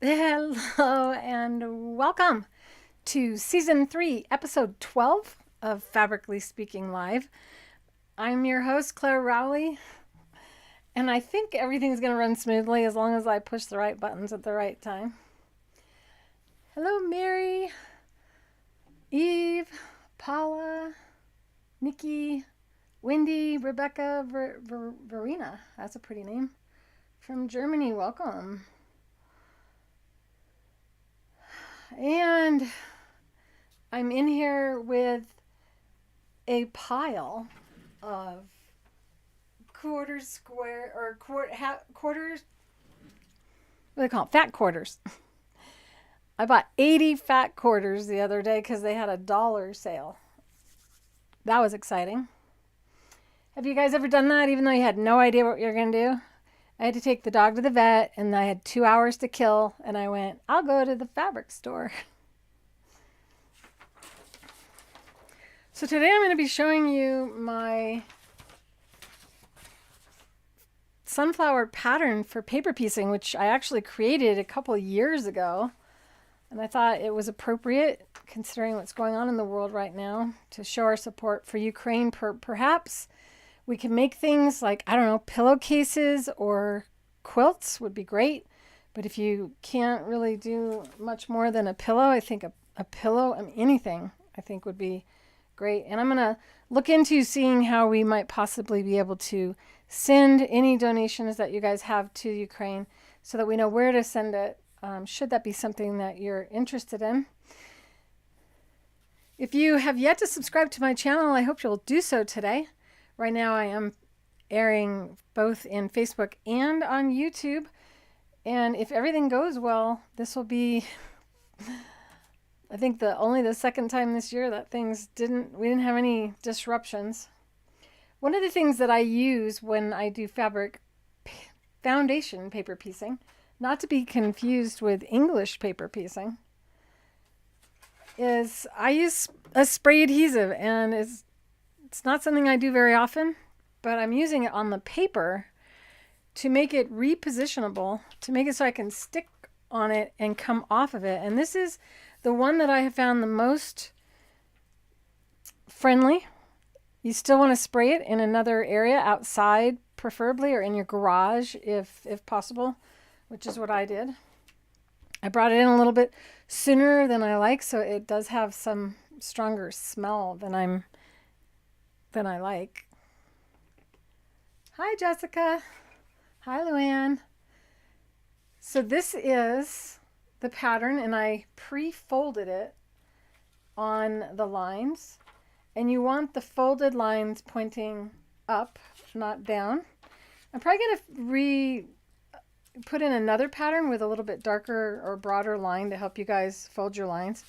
Hello and welcome to Season 3, Episode 12 of Fabrically Speaking Live. I'm your host, Clare Rowley, and I think everything's going to run smoothly as long as I push the right buttons at the right time. Hello, Mary, Eve, Paula, Nikki, Wendy, Rebecca, Verena. That's a pretty name. From Germany, welcome. And I'm in here with a pile of quarters, what do they call it? Fat quarters. I bought 80 fat quarters the other day because they had a $1 sale. That was exciting. Have you guys ever done that even though you had no idea what you're going to do? I had to take the dog to the vet and I had 2 hours to kill and I went, I'll go to the fabric store. So today I'm going to be showing you my sunflower pattern for paper piecing, which I actually created a couple years ago. And I thought it was appropriate, considering what's going on in the world right now, to show our support for Ukraine. Perhaps we can make things like, I don't know, pillowcases or quilts would be great. But if you can't really do much more than a pillow, I think a pillow, anything, I think would be great. And I'm going to look into seeing how we might possibly be able to send any donations that you guys have to Ukraine so that we know where to send it, should that be something that you're interested in. If you have yet to subscribe to my channel, I hope you'll do so today. Right now I am airing both in Facebook and on YouTube. And if everything goes well, this will be, I think, only the second time this year that we didn't have any disruptions. One of the things that I use when I do fabric foundation paper piecing, not to be confused with English paper piecing, is I use a spray adhesive, and it's not something I do very often, but I'm using it on the paper to make it repositionable, to make it so I can stick on it and come off of it. And this is the one that I have found the most friendly. You still want to spray it in another area outside, preferably, or in your garage if possible, which is what I did. I brought it in a little bit sooner than I like, so it does have some stronger smell than I like. Hi, Jessica. Hi, Luann. So this is the pattern, and I pre-folded it on the lines. And you want the folded lines pointing up, not down. I'm probably going to put in another pattern with a little bit darker or broader line to help you guys fold your lines.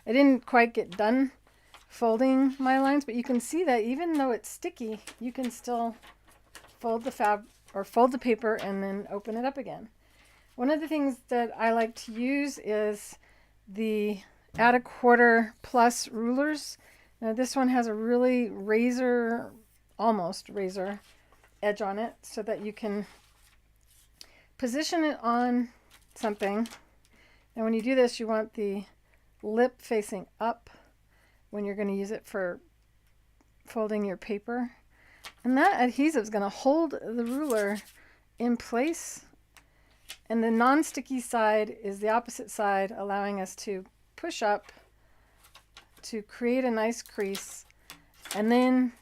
I didn't quite get done folding my lines, but you can see that even though it's sticky, you can still fold the paper and then open it up again. One of the things that I like to use is the Add a Quarter Plus rulers. Now this one has a really almost razor edge on it so that you can position it on something. And when you do this, you want the lip facing up when you're going to use it for folding your paper. And that adhesive is going to hold the ruler in place. And the non-sticky side is the opposite side, allowing us to push up to create a nice crease. And then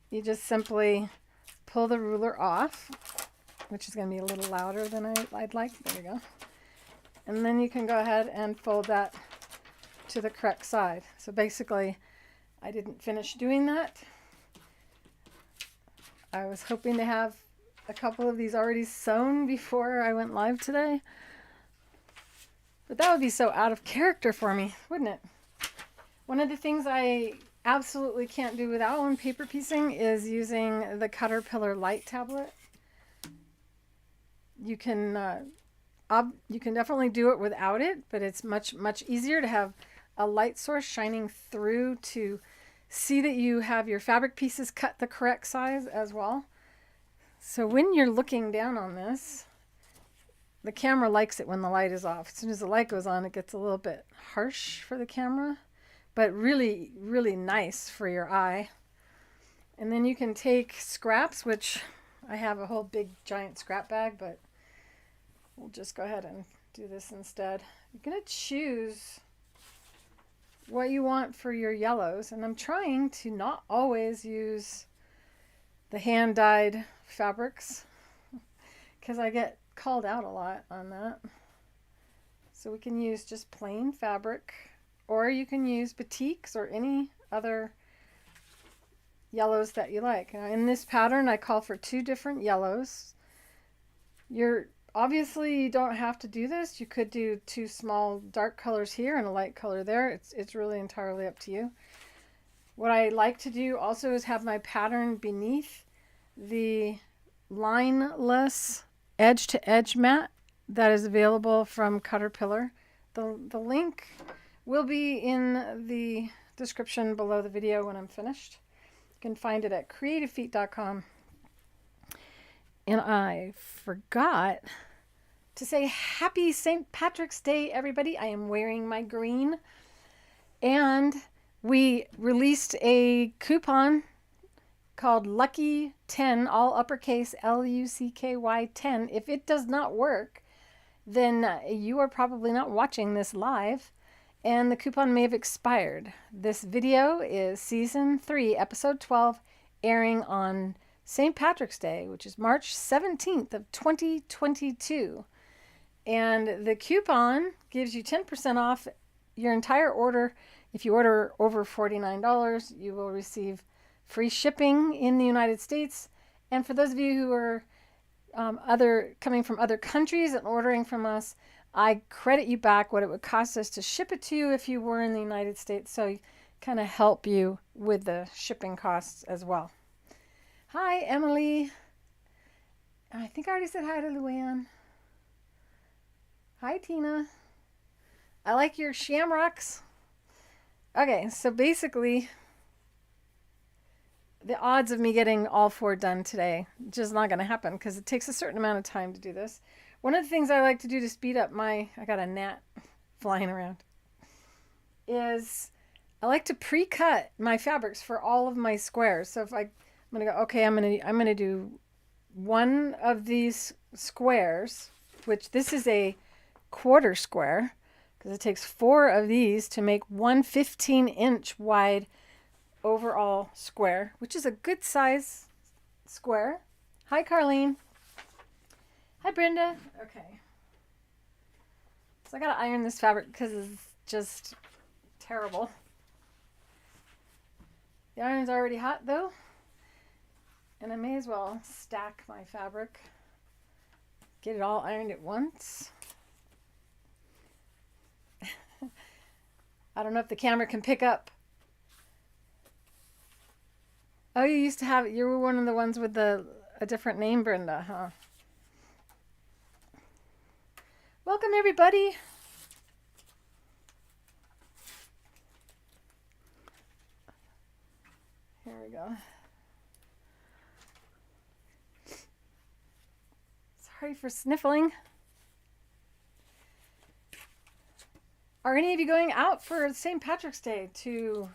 you just simply pull the ruler off, which is going to be a little louder than I'd like. There we go. And then you can go ahead and fold that to the correct side. So basically, I didn't finish doing that. I was hoping to have a couple of these already sewn before I went live today. But that would be so out of character for me, wouldn't it? One of the things I absolutely can't do without when paper piecing is using the Caterpillar light tablet. You can definitely do it without it, but it's much easier to have a light source shining through to see that you have your fabric pieces cut the correct size as well. So when you're looking down on this, the camera likes it when the light is off. As soon as the light goes on, it gets a little bit harsh for the camera, but really, really nice for your eye. And then you can take scraps, which I have a whole big giant scrap bag, but we'll just go ahead and do this instead. You're going to choose what you want for your yellows, and I'm trying to not always use the hand-dyed fabrics because I get called out a lot on that. So we can use just plain fabric, or you can use batiks or any other yellows that you like. In this pattern I call for 2 different yellows. Obviously you don't have to do this. You could do 2 small dark colors here and a light color there. It's really entirely up to you. What I like to do also is have my pattern beneath the lineless edge-to-edge mat that is available from Caterpillar. The link will be in the description below the video when I'm finished. You can find it at creativefeet.com. And I forgot to say happy St. Patrick's Day, everybody. I am wearing my green. And we released a coupon called Lucky 10, all uppercase LUCKY 10. If it does not work, then you are probably not watching this live, and the coupon may have expired. This video is season 3, episode 12, airing on St. Patrick's Day, which is March 17th of 2022. And the coupon gives you 10% off your entire order. If you order over $49, you will receive free shipping in the United States. And for those of you who are coming from other countries and ordering from us, I credit you back what it would cost us to ship it to you if you were in the United States. So kind of help you with the shipping costs as well. Hi, Emily. I think I already said hi to Luann. Hi, Tina. I like your shamrocks. Okay, so basically, the odds of me getting all 4 done today just not going to happen because it takes a certain amount of time to do this. One of the things I like to do to speed up I got a gnat flying around, is I like to pre-cut my fabrics for all of my squares. So if I'm going to go, okay, I'm going to do one of these squares, which this is a quarter square, because it takes 4 of these to make one 15-inch wide overall square, which is a good size square. Hi, Carlene. Hi, Brenda. Okay. So I got to iron this fabric because it's just terrible. The iron's already hot, though. And I may as well stack my fabric. Get it all ironed at once. I don't know if the camera can pick up. Oh, you were one of the ones with a different name, Brenda, huh? Welcome, everybody. Here we go. Sorry for sniffling. Are any of you going out for St. Patrick's Day to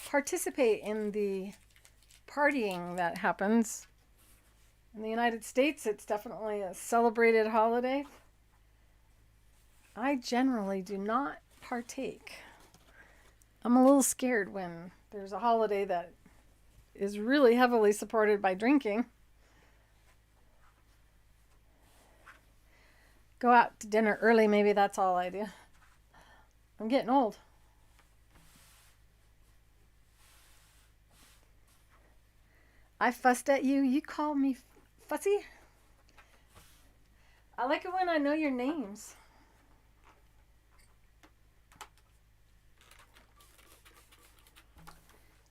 participate in the partying that happens? In the United States, it's definitely a celebrated holiday. I generally do not partake. I'm a little scared when there's a holiday that is really heavily supported by drinking. Go out to dinner early, maybe that's all I do. I'm getting old. I fussed at you. You called me fussy? I like it when I know your names.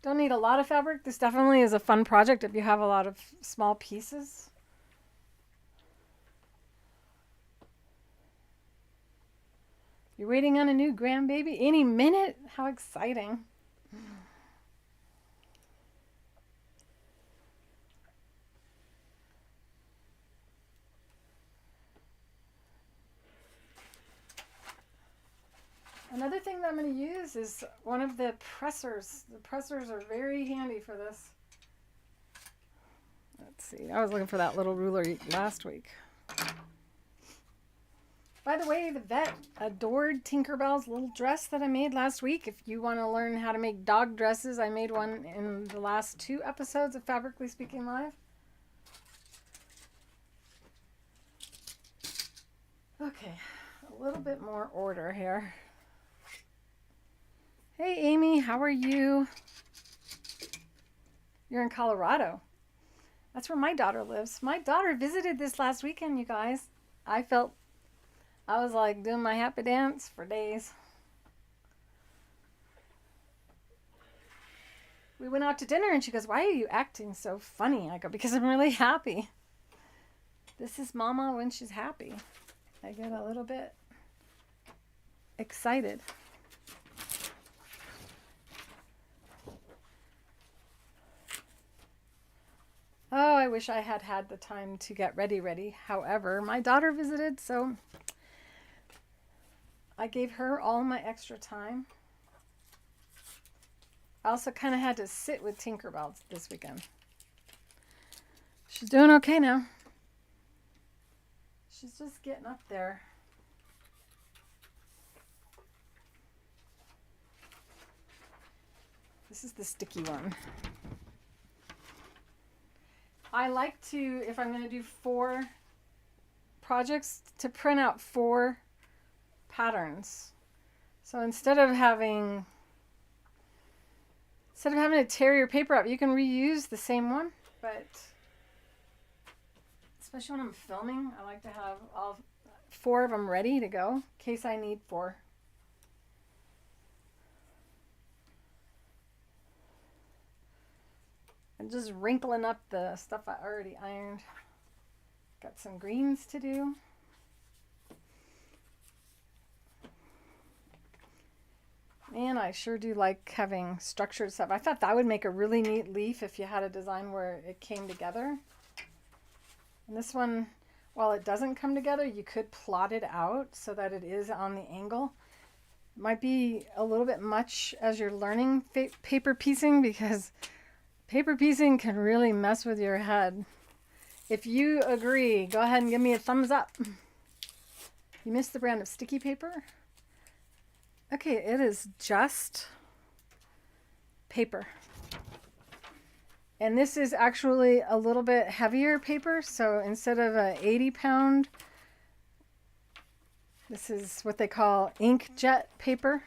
Don't need a lot of fabric. This definitely is a fun project if you have a lot of small pieces. You're waiting on a new grandbaby any minute? How exciting. Another thing that I'm going to use is one of the pressers. The pressers are very handy for this. Let's see. I was looking for that little ruler last week. By the way, the vet adored Tinkerbell's little dress that I made last week. If you want to learn how to make dog dresses, I made one in the last 2 episodes of Fabrically Speaking Live. Okay, a little bit more order here. Hey, Amy, how are you? You're in Colorado. That's where my daughter lives. My daughter visited this last weekend, you guys. I was like doing my happy dance for days. We went out to dinner and she goes, "Why are you acting so funny?" I go, "Because I'm really happy." This is Mama when she's happy. I get a little bit excited. Oh, I wish I had had the time to get ready. However, my daughter visited, so I gave her all my extra time. I also kind of had to sit with Tinkerbell this weekend. She's doing okay now. She's just getting up there. This is the sticky one. I like to, if I'm going to do 4 projects, to print out 4 patterns. So instead of having to tear your paper up, you can reuse the same one, but especially when I'm filming, I like to have all 4 of them ready to go in case I need 4. I'm just wrinkling up the stuff I already ironed. Got some greens to do. And I sure do like having structured stuff. I thought that would make a really neat leaf if you had a design where it came together. And this one, while it doesn't come together, you could plot it out so that it is on the angle. Might be a little bit much as you're learning paper piecing, because paper piecing can really mess with your head. If you agree, go ahead and give me a thumbs up. You missed the brand of sticky paper? Okay, it is just paper. And this is actually a little bit heavier paper. So instead of an 80-pound, this is what they call inkjet paper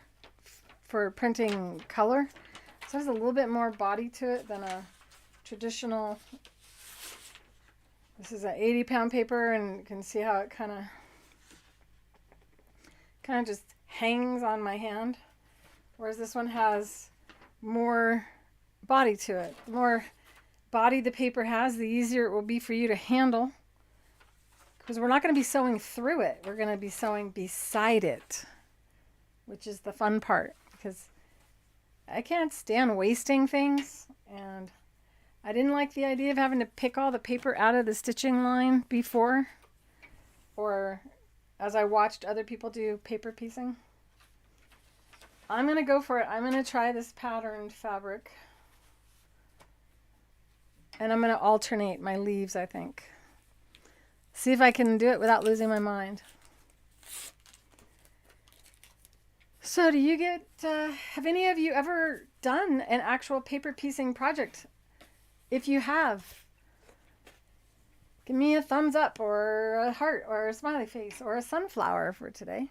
for printing color. So there's a little bit more body to it than a traditional. This is an 80-pound paper, and you can see how it kind of just hangs on my hand. Whereas this one has more body to it. The more body the paper has, the easier it will be for you to handle. Because we're not going to be sewing through it. We're going to be sewing beside it, which is the fun part. Because I can't stand wasting things, and I didn't like the idea of having to pick all the paper out of the stitching line before, or as I watched other people do paper piecing. I'm going to go for it. I'm going to try this patterned fabric, and I'm going to alternate my leaves, I think. See if I can do it without losing my mind. So do you have any of you ever done an actual paper piecing project? If you have, give me a thumbs up or a heart or a smiley face or a sunflower for today.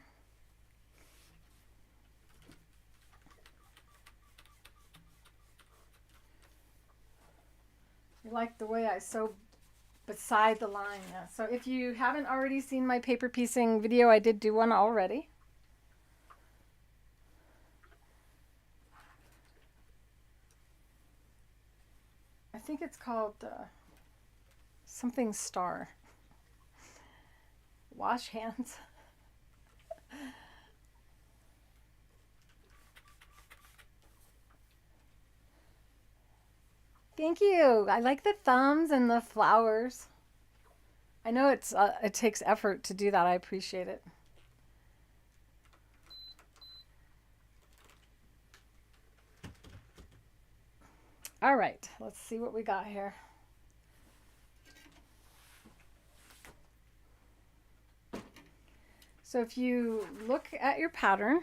You like the way I sew beside the line. Yeah. So if you haven't already seen my paper piecing video, I did do one already. I think it's called something star. Wash hands. Thank you. I like the thumbs and the flowers. I know it takes effort to do that. I appreciate it. All right, let's see what we got here. So if you look at your pattern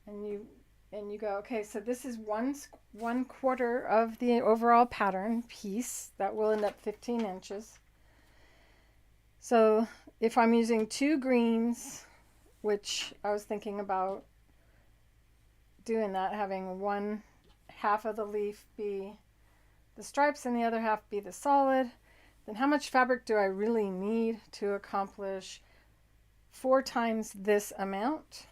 and you go, okay, so this is 1/4 of the overall pattern piece. That will end up 15 inches. So if I'm using 2 greens, which I was thinking about doing that, having 1/2 of the leaf be the stripes and the other half be the solid, then how much fabric do I really need to accomplish 4 times this amount?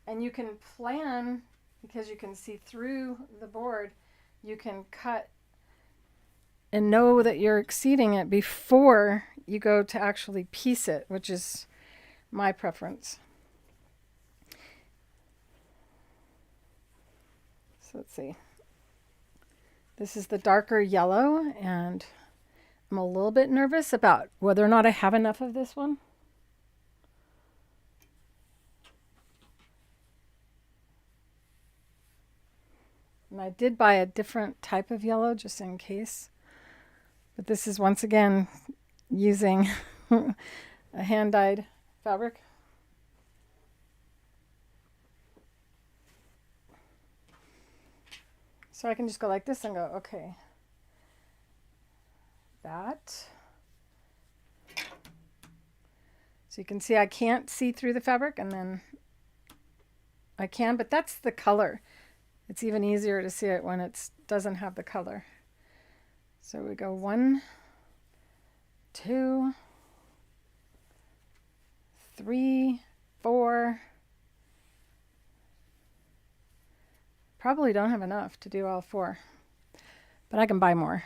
And you can plan, because you can see through the board, you can cut and know that you're exceeding it before you go to actually piece it, which is my preference. So let's see. This is the darker yellow, and I'm a little bit nervous about whether or not I have enough of this one. And I did buy a different type of yellow just in case. But this is once again using a hand-dyed fabric. So I can just go like this and go, okay, that. So you can see I can't see through the fabric, and then I can, but that's the color. It's even easier to see it when it doesn't have the color. So we go 1, 2, 3, 4. Probably don't have enough to do all 4, but I can buy more.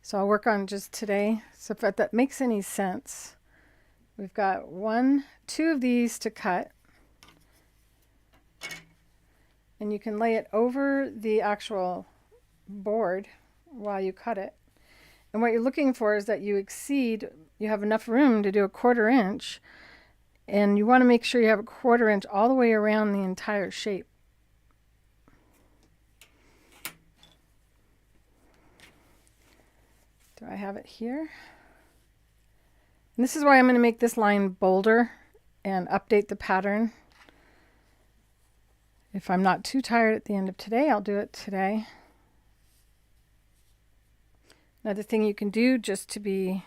So I'll work on just today. So if that makes any sense, we've got 1, 2 of these to cut. And you can lay it over the actual board while you cut it. And what you're looking for is that you have enough room to do a 1/4 inch. And you want to make sure you have a 1/4 inch all the way around the entire shape. Do I have it here? And this is why I'm going to make this line bolder and update the pattern. If I'm not too tired at the end of today, I'll do it today. Another thing you can do just to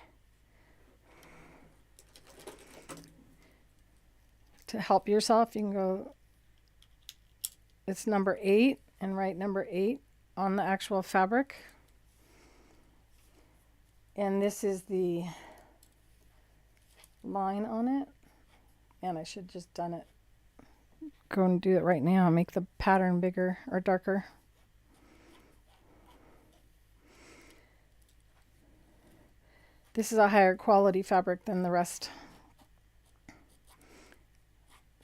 help yourself, you can go, it's number 8, and write number 8 on the actual fabric. And this is the line on it. And I should just done it. Go and do it right now. Make the pattern bigger or darker. This is a higher quality fabric than the rest.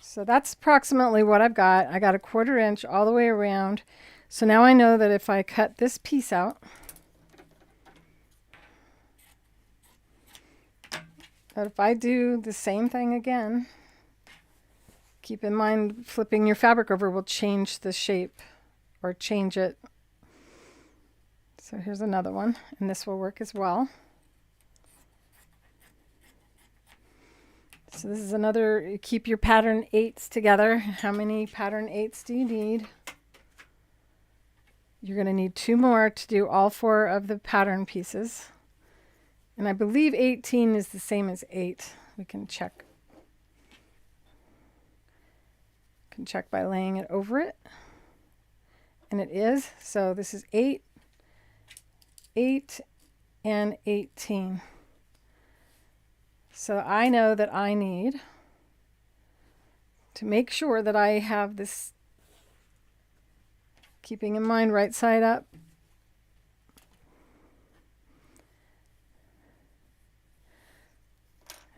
So that's approximately what I've got. I got a 1/4 inch all the way around. So now I know that if I cut this piece out, that if I do the same thing again, keep in mind flipping your fabric over will change the shape or change it. So here's another one, and this will work as well. So this is another, keep your pattern 8s together. How many pattern 8s do you need? You're going to need 2 more to do all 4 of the pattern pieces. And I believe 18 is the same as 8. We can check. Can check by laying it over it. And it is. So this is 8, 8, and 18. So I know that I need to make sure that I have this, keeping in mind right side up.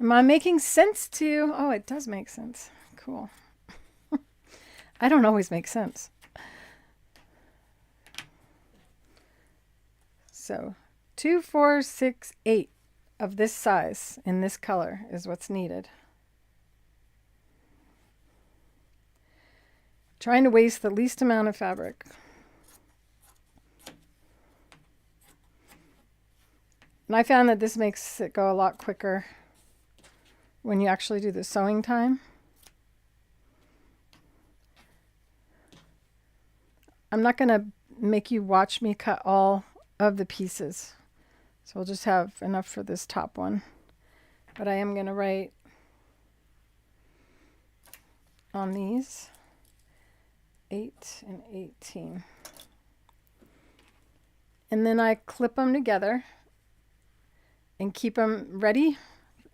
Am I making sense to you? Oh, it does make sense. Cool. I don't always make sense. So 2, 4, 6, 8 of this size in this color is what's needed. Trying to waste the least amount of fabric. And I found that this makes it go a lot quicker when you actually do the sewing time. I'm not going to make you watch me cut all of the pieces. So we'll just have enough for this top one. But I am going to write on these 8 and 18. And then I clip them together and keep them ready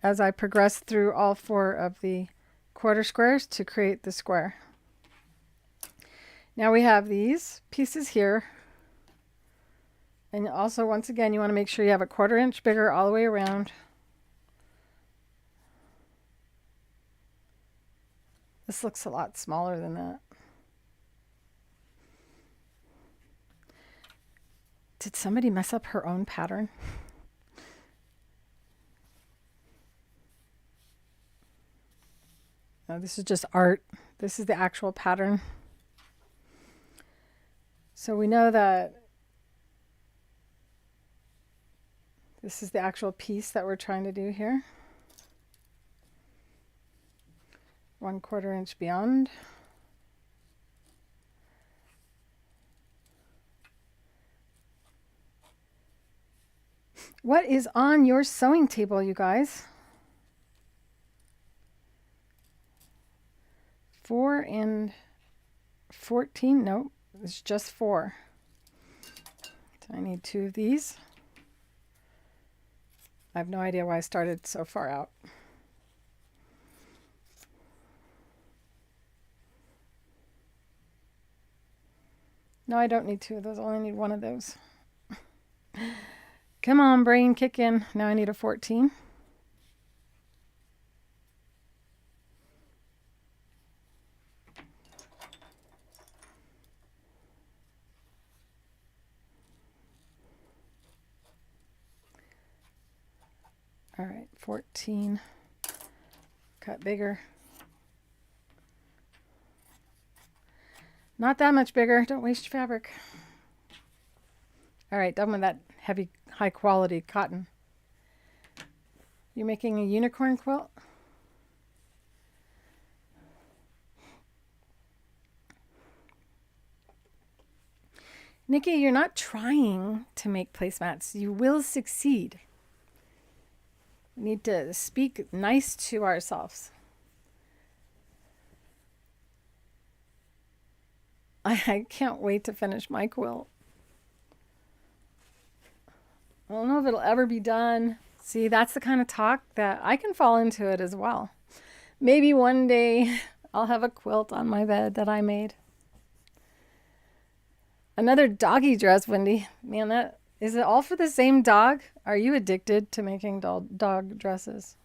as I progress through all 4 of the quarter squares to create the square. Now we have these pieces here. And also, once again, you want to make sure you have a 1/4 inch bigger all the way around. This looks a lot smaller than that. Did somebody mess up her own pattern? No, this is just art. This is the actual pattern. So we know that this is the actual piece that we're trying to do here. 1/4 inch beyond. What is on your sewing table, you guys? 4 and 14? Nope, it's just 4. So I need 2 of these. I have no idea why I started so far out. No, I don't need 2 of those. I only need 1 of those. Come on, brain, kick in. Now I need a 14. All right, 14. Cut bigger. Not that much bigger. Don't waste your fabric. All right, done with that heavy, high quality cotton. You making a unicorn quilt? Nikki, you're not trying to make placemats. You will succeed. We need to speak nice to ourselves. I can't wait to finish my quilt. I don't know if it'll ever be done. See, that's the kind of talk that I can fall into it as well. Maybe one day I'll have a quilt on my bed that I made. Another doggy dress, Wendy. Man, that is it all for the same dog? Are you addicted to making dog dresses?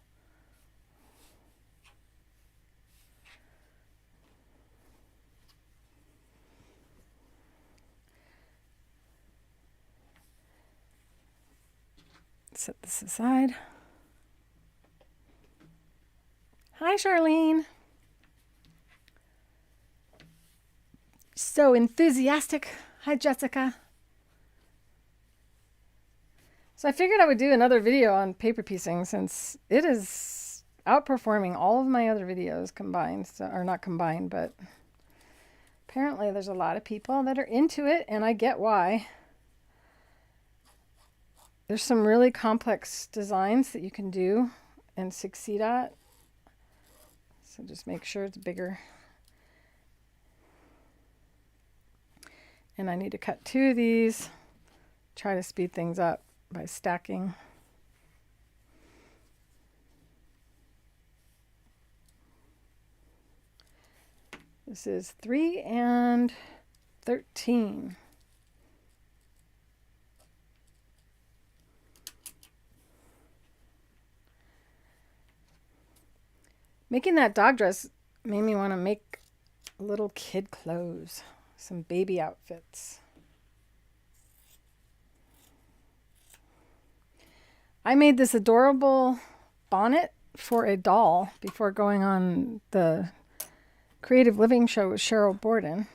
Set this aside. Hi, Charlene. So enthusiastic. Hi, Jessica. So I figured I would do another video on paper piecing since it is outperforming all of my other videos combined. So, or not combined, but apparently there's a lot of people that are into it, and I get why. There's some really complex designs that you can do and succeed at. So just make sure it's bigger. And I need to cut 2 of these. Try to speed things up by stacking. This is 3 and 13. Making that dog dress made me want to make little kid clothes, some baby outfits. I made this adorable bonnet for a doll before going on the creative living show with Cheryl Borden.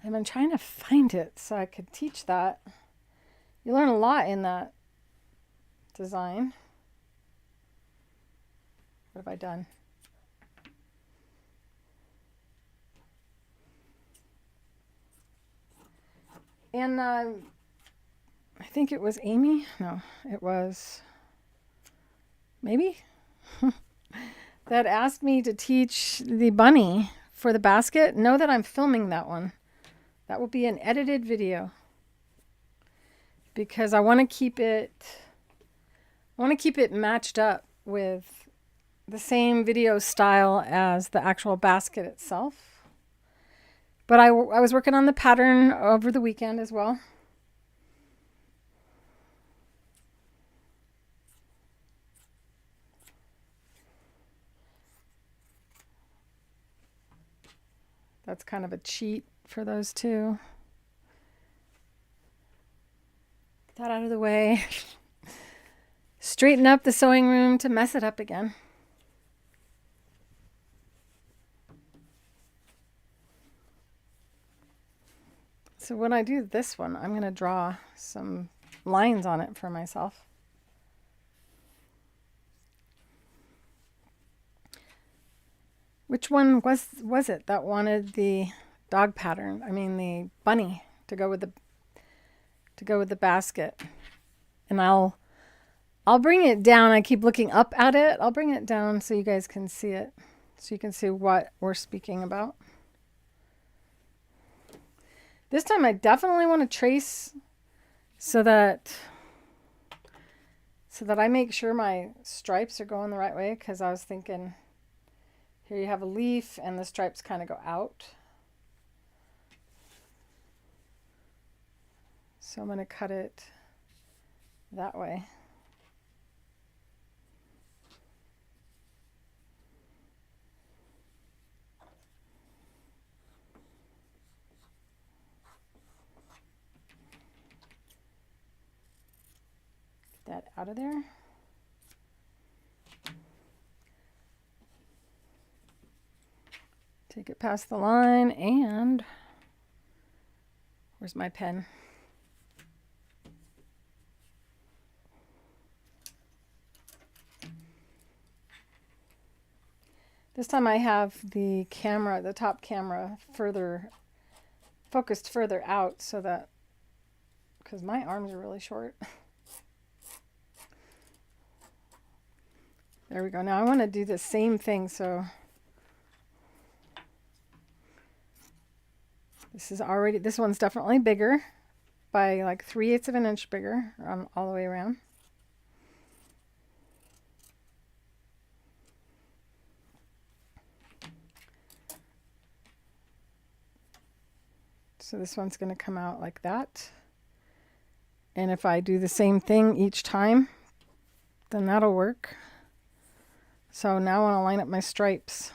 I've been trying to find it so I could teach that. You learn a lot in that design. What have I done? And I think it was Amy. No, it was maybe that asked me to teach the bunny for the basket. Know that I'm filming that one. That will be an edited video because I want to keep it matched up with the same video style as the actual basket itself. But I was working on the pattern over the weekend as well. That's kind of a cheat for those two. Get that out of the way. Straighten up the sewing room to mess it up again. So when I do this one, I'm going to draw some lines on it for myself. Which one was it that wanted the dog pattern? I mean the bunny to go with the basket. And I'll bring it down. I keep looking up at it. I'll bring it down so you guys can see it. So you can see what we're speaking about. This time I definitely want to trace so that I make sure my stripes are going the right way, because I was thinking here you have a leaf and the stripes kind of go out. So I'm going to cut it that way. That out of there. Take it past the line, and where's my pen? This time I have the camera, the top camera, focused further out so that, because my arms are really short. There we go. Now I want to do the same thing. So this one's definitely bigger by like 3/8 of an inch bigger all the way around. So this one's going to come out like that. And if I do the same thing each time, then that'll work. So now I want to line up my stripes.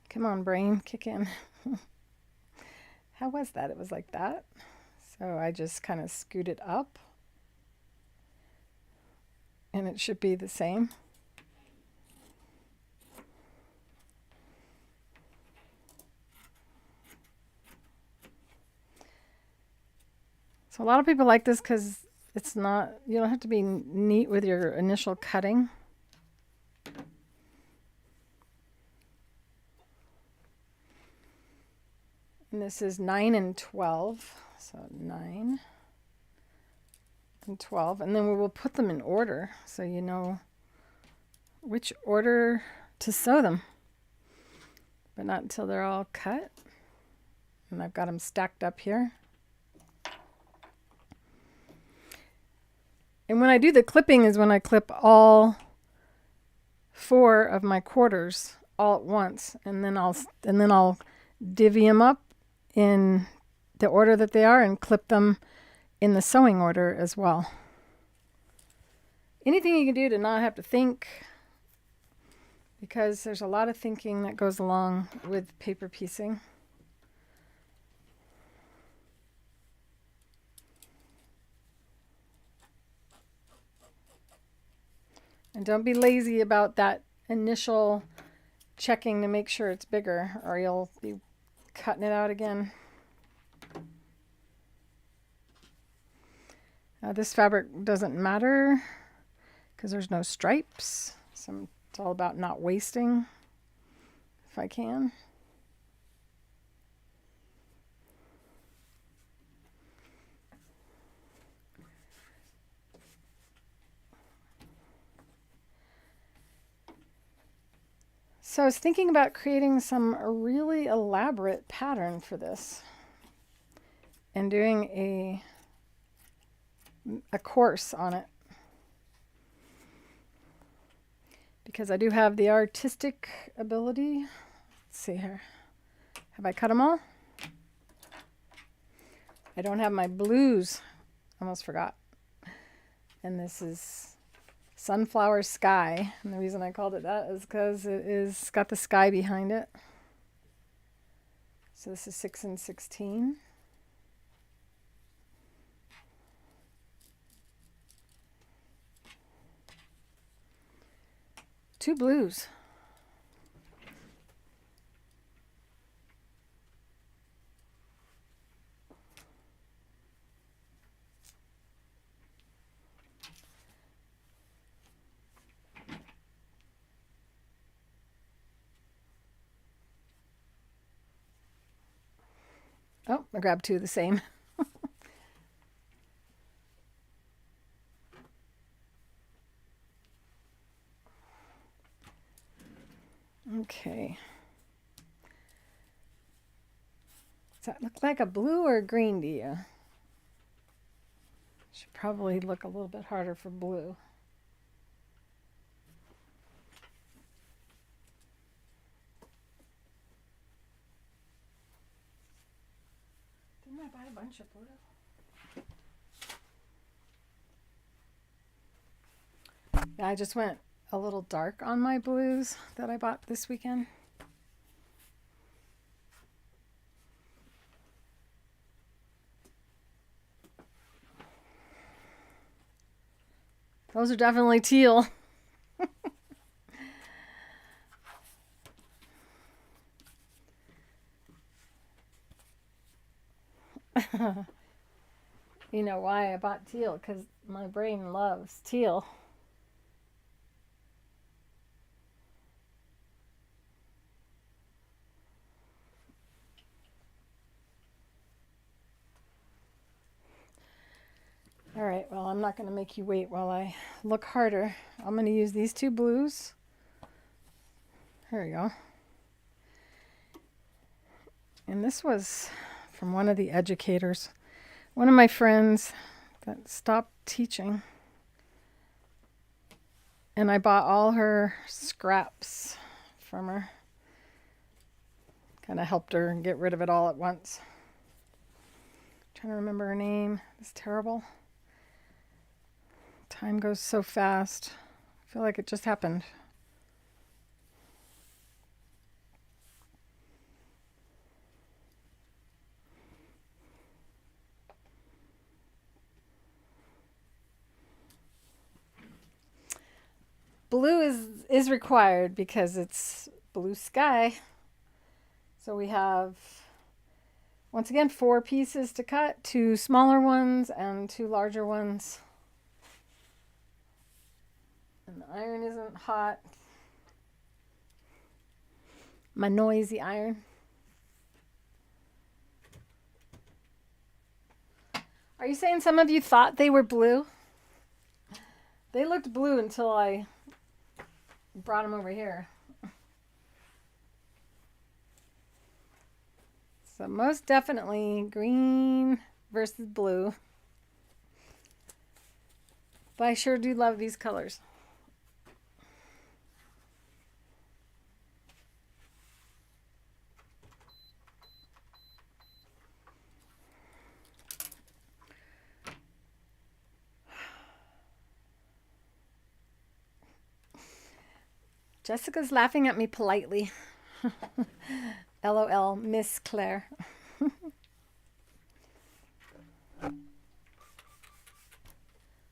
Come on, brain, kick in. How was that? It was like that. So I just kind of scoot it up. And it should be the same. So a lot of people like this because it's not, you don't have to be neat with your initial cutting. And this is 9 and 12. So 9 and 12. And then we will put them in order so you know which order to sew them. But not until they're all cut. And I've got them stacked up here. And when I do the clipping is when I clip all 4 of my quarters all at once, and then I'll divvy them up in the order that they are and clip them in the sewing order as well. Anything you can do to not have to think, because there's a lot of thinking that goes along with paper piecing. And don't be lazy about that initial checking to make sure it's bigger, or you'll be cutting it out again. This fabric doesn't matter because there's no stripes. So it's all about not wasting if I can. So I was thinking about creating some really elaborate pattern for this and doing a course on it, because I do have the artistic ability. Let's see here. Have I cut them all? I don't have my blues. Almost forgot. And this is Sunflower Sky, and the reason I called it that is because it's got the sky behind it. So this is 6 and 16. Two blues. Oh, I grabbed two of the same. Okay. Does that look like a blue or a green to you? Should probably look a little bit harder for blue. Didn't I buy a bunch of blue? Yeah, I just went a little dark on my blues that I bought this weekend. Those are definitely teal. You know why I bought teal? Because my brain loves teal. All right, well, I'm not going to make you wait while I look harder. I'm going to use these two blues. Here we go. And this was from one of the educators, one of my friends that stopped teaching. And I bought all her scraps from her. Kind of helped her get rid of it all at once. Trying to remember her name. It's terrible. Time goes so fast. I feel like it just happened. Blue is required because it's blue sky. So we have, once again, 4 pieces to cut, 2 smaller ones and 2 larger ones. And the iron isn't hot. My noisy iron. Are you saying some of you thought they were blue? They looked blue until I brought them over here. So most definitely green versus blue. But I sure do love these colors. Jessica's laughing at me politely. LOL, Miss Claire.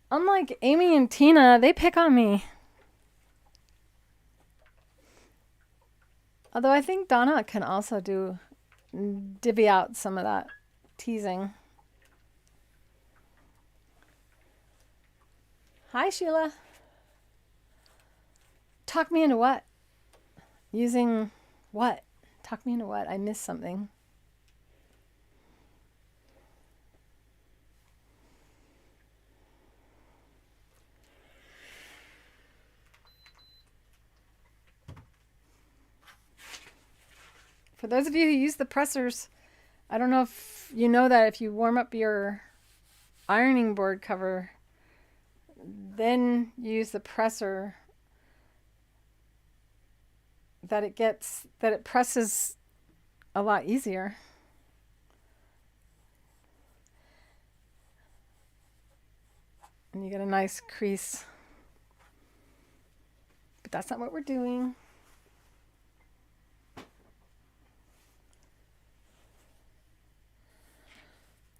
Unlike Amy and Tina, they pick on me. Although I think Donna can also divvy out some of that teasing. Hi, Sheila. Talk me into what? Using what? Talk me into what? I missed something. For those of you who use the pressers, I don't know if you know that if you warm up your ironing board cover, then use the presser, that it presses a lot easier. And you get a nice crease. But that's not what we're doing.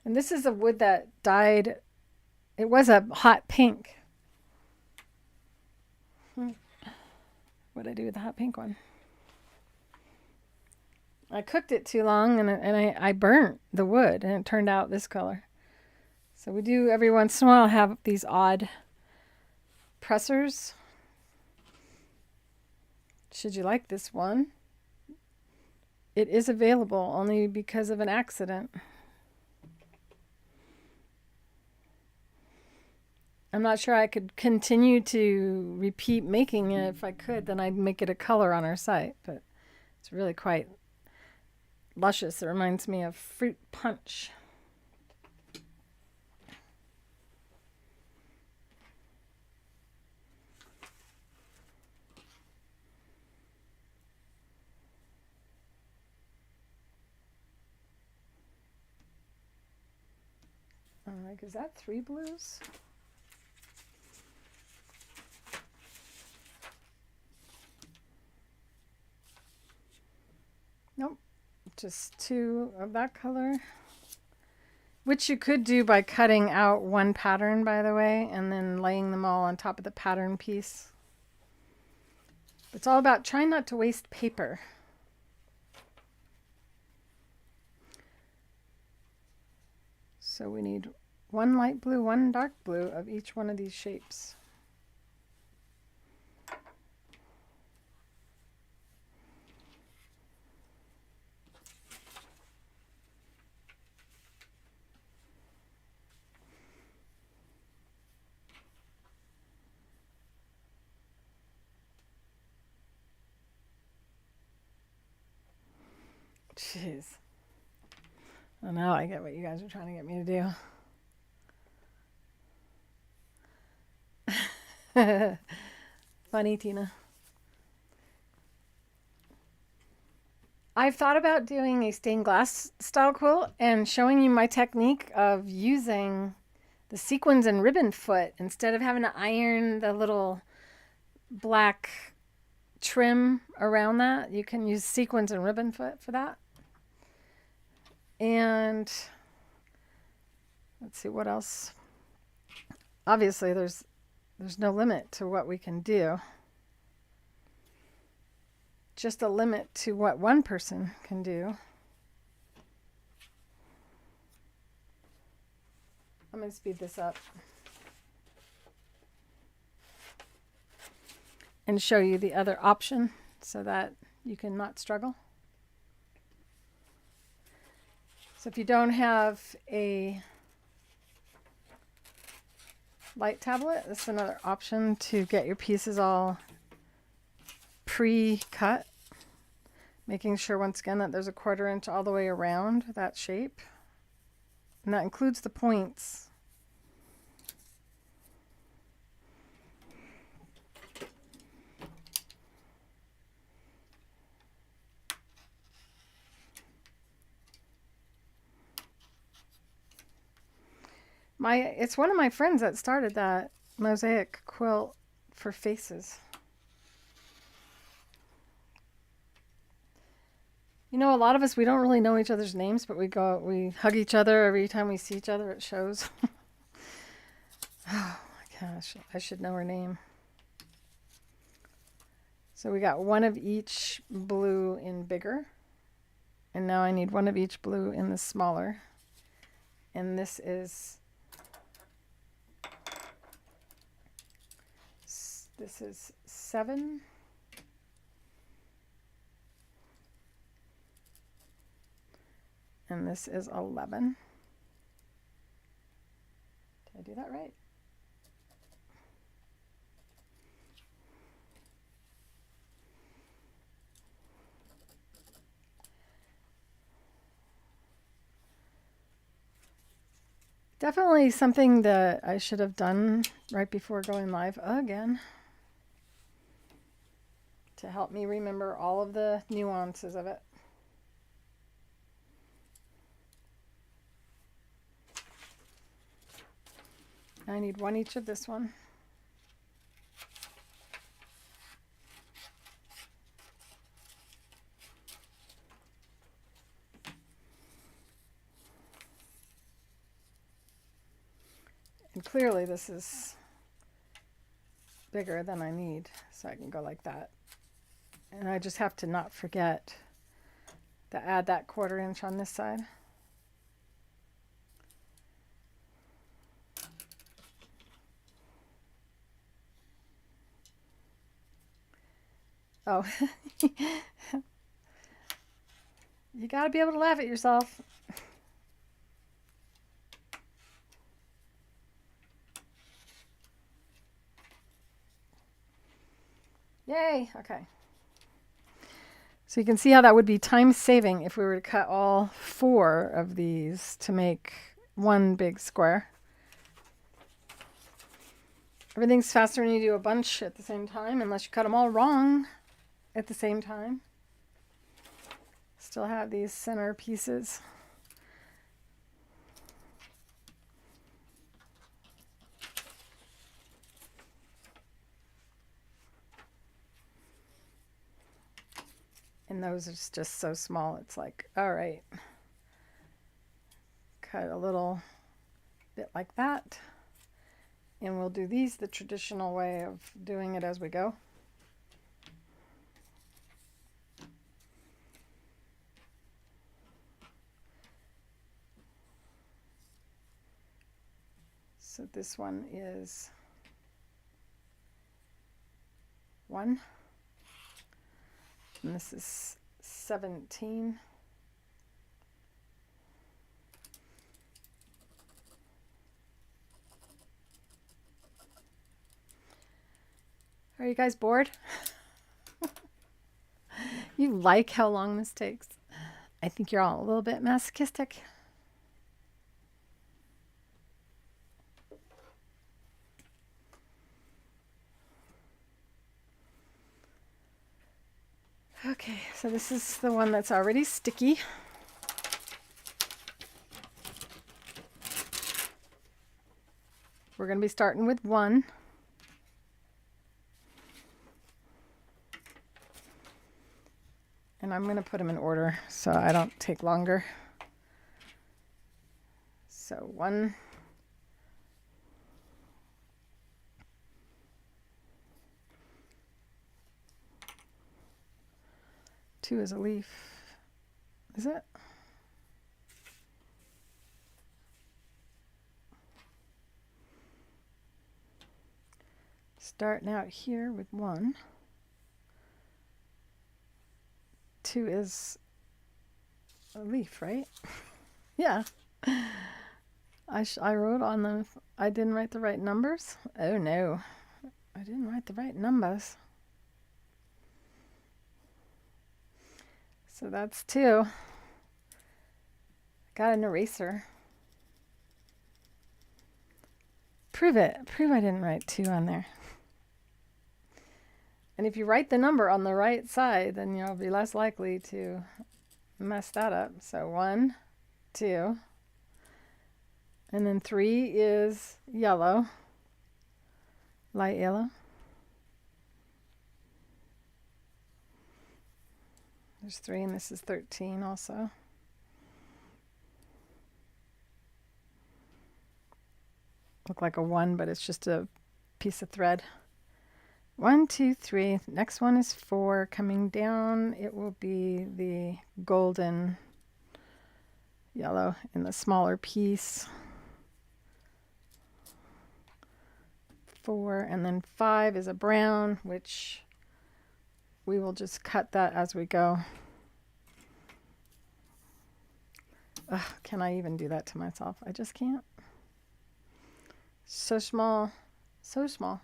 And this is a wood that dyed, it was a hot pink. What'd I do with the hot pink one? I cooked it too long and I burnt the wood and it turned out this color. So we do every once in a while have these odd pressers. Should you like this one? It is available only because of an accident. I'm not sure I could continue to repeat making it. If I could, then I'd make it a color on our site, but it's really quite luscious. It reminds me of fruit punch. Is that 3 blues? Nope, just 2 of that color, which you could do by cutting out one pattern, by the way, and then laying them all on top of the pattern piece. It's all about trying not to waste paper. So we need 1 light blue, 1 dark blue of each one of these shapes. Jeez. Well, now I get what you guys are trying to get me to do. Funny, Tina. I've thought about doing a stained glass style quilt and showing you my technique of using the sequins and ribbon foot instead of having to iron the little black trim around that. You can use sequins and ribbon foot for that. And let's see what else. Obviously, there's no limit to what we can do. Just a limit to what one person can do. I'm going to speed this up and show you the other option so that you can not struggle. So if you don't have a light tablet, this is another option to get your pieces all pre-cut, making sure once again that there's a 1/4 inch all the way around that shape, and that includes the points. It's one of my friends that started that mosaic quilt for faces. You know, a lot of us, we don't really know each other's names, but we hug each other every time we see each other at shows. Oh my gosh, I should know her name. So we got one of each blue in bigger. And now I need one of each blue in the smaller. And this is 7. And this is 11. Did I do that right? Definitely something that I should have done right before going live again to help me remember all of the nuances of it. I need one each of this one. And clearly this is bigger than I need, so I can go like that. And I just have to not forget to add that 1/4 inch on this side. Oh, you got to be able to laugh at yourself. Yay, okay. So you can see how that would be time saving if we were to cut all 4 of these to make one big square. Everything's faster when you do a bunch at the same time, unless you cut them all wrong at the same time. Still have these center pieces. And those are just so small, it's like, all right, cut a little bit like that. And we'll do these the traditional way of doing it as we go. So this one is 1. And this is 17. Are you guys bored? You like how long this takes? I think you're all a little bit masochistic. Okay, so this is the one that's already sticky. We're going to be starting with 1. And I'm going to put them in order so I don't take longer. So 1. 2 is a leaf. Is it? Starting out here with 1. 2 is a leaf, right? Yeah. I wrote on them. I didn't write the right numbers. Oh no, I didn't write the right numbers. So that's 2. Got an eraser. Prove it. Prove I didn't write 2 on there. And if you write the number on the right side, then you'll be less likely to mess that up. So 1, 2. And then 3 is yellow, light yellow. There's 3, and this is 13 also. Look like a 1, but it's just a piece of thread. 1, 2, 3. Next one is 4. Coming down, it will be the golden yellow in the smaller piece. 4, and then 5 is a brown, which we will just cut that as we go. Ugh, can I even do that to myself? I just can't. So small, so small.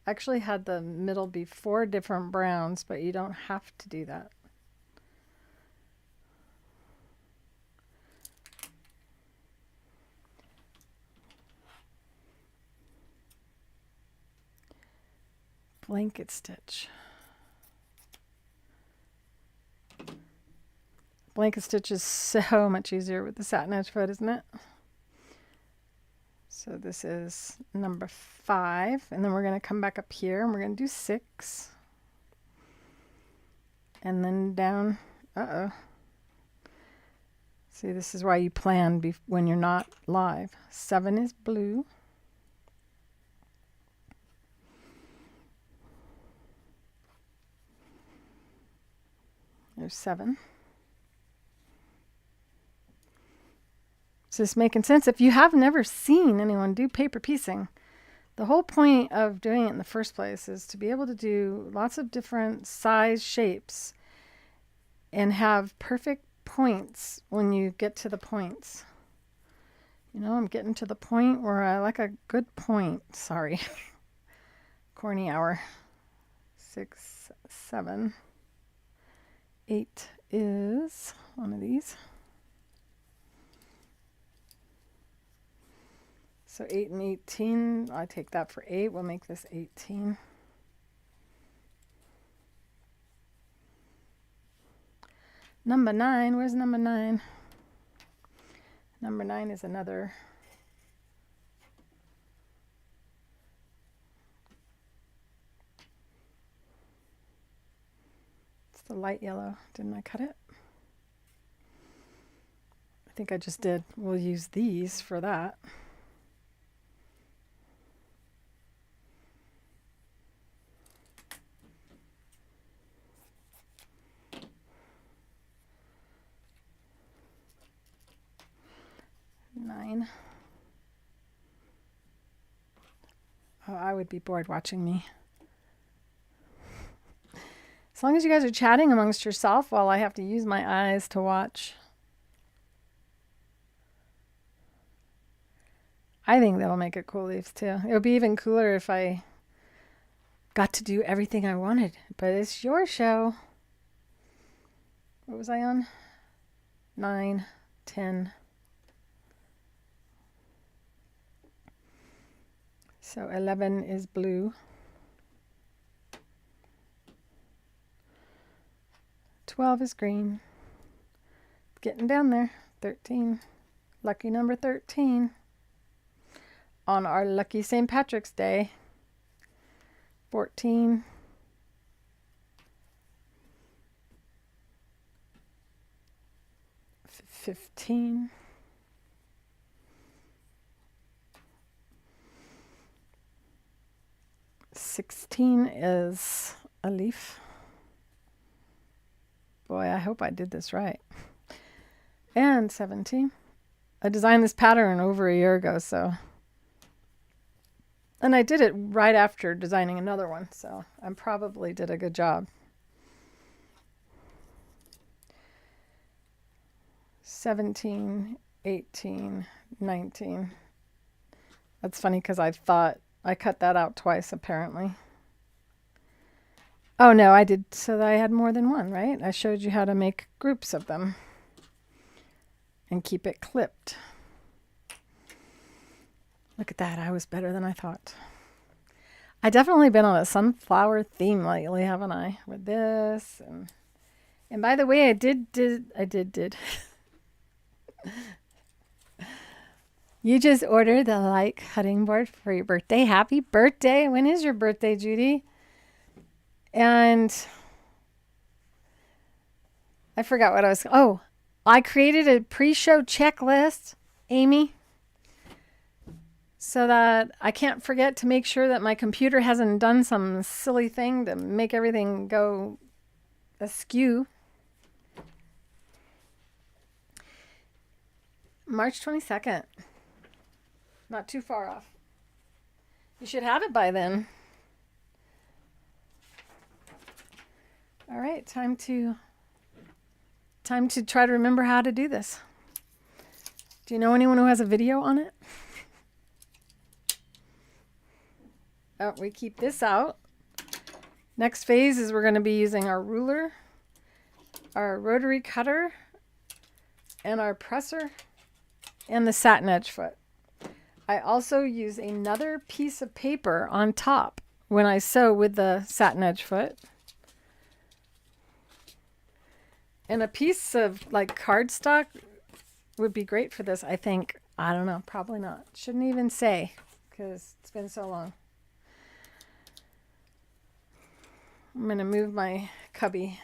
I actually had the middle be 4 different browns, but you don't have to do that. Blanket stitch. Blanket stitch is so much easier with the Satinedge Foot, isn't it? So this is number 5, and then we're going to come back up here and we're going to do 6. And then down, See, this is why you plan when you're not live. 7 is blue. There's 7. Is this making sense? If you have never seen anyone do paper piecing, the whole point of doing it in the first place is to be able to do lots of different size shapes and have perfect points when you get to the points. You know, I'm getting to the point where I like a good point. Sorry. Corny hour. 6, 7, 8 is one of these. So 8 and 18, I take that for 8. We'll make this 18. Number 9, where's number 9? Number 9 is another. It's the light yellow. Didn't I cut it? I think I just did. We'll use these for that. Oh, I would be bored watching me. As long as you guys are chatting amongst yourself while I have to use my eyes to watch. I think that'll make it cool leaves too. It would be even cooler if I got to do everything I wanted. But it's your show. What was I on? 9, 10. So 11 is blue. 12 is green. Getting down there. 13. Lucky number 13. On our lucky St. Patrick's Day. 14. 15. 16 is a leaf. Boy, I hope I did this right. And 17. I designed this pattern over a year ago, so. And I did it right after designing another one, so I probably did a good job. 17, 18, 19. That's funny because I thought I cut that out twice, apparently. Oh, no, I did so that I had more than one, right? I showed you how to make groups of them and keep it clipped. Look at that. I was better than I thought. I definitely been on a sunflower theme lately, haven't I? With this. And by the way, I did. You just ordered the light cutting board for your birthday. Happy birthday. When is your birthday, Judy? And I forgot what I was. Oh, I created a pre-show checklist, Amy. so that I can't forget to make sure that my computer hasn't done some silly thing to make everything go askew. March 22nd. Not too far off. You should have it by then. All right, time to try to remember how to do this. Do you know anyone who has a video on it? Oh, we keep this out. Next phase is we're going to be using our ruler, our rotary cutter, and our presser, and the Satinedge foot. I also use another piece of paper on top when I sew with the Satinedge foot. And a piece of like cardstock would be great for this, I think. I don't know, probably not. Shouldn't even say because it's been so long. I'm going to move my cubby.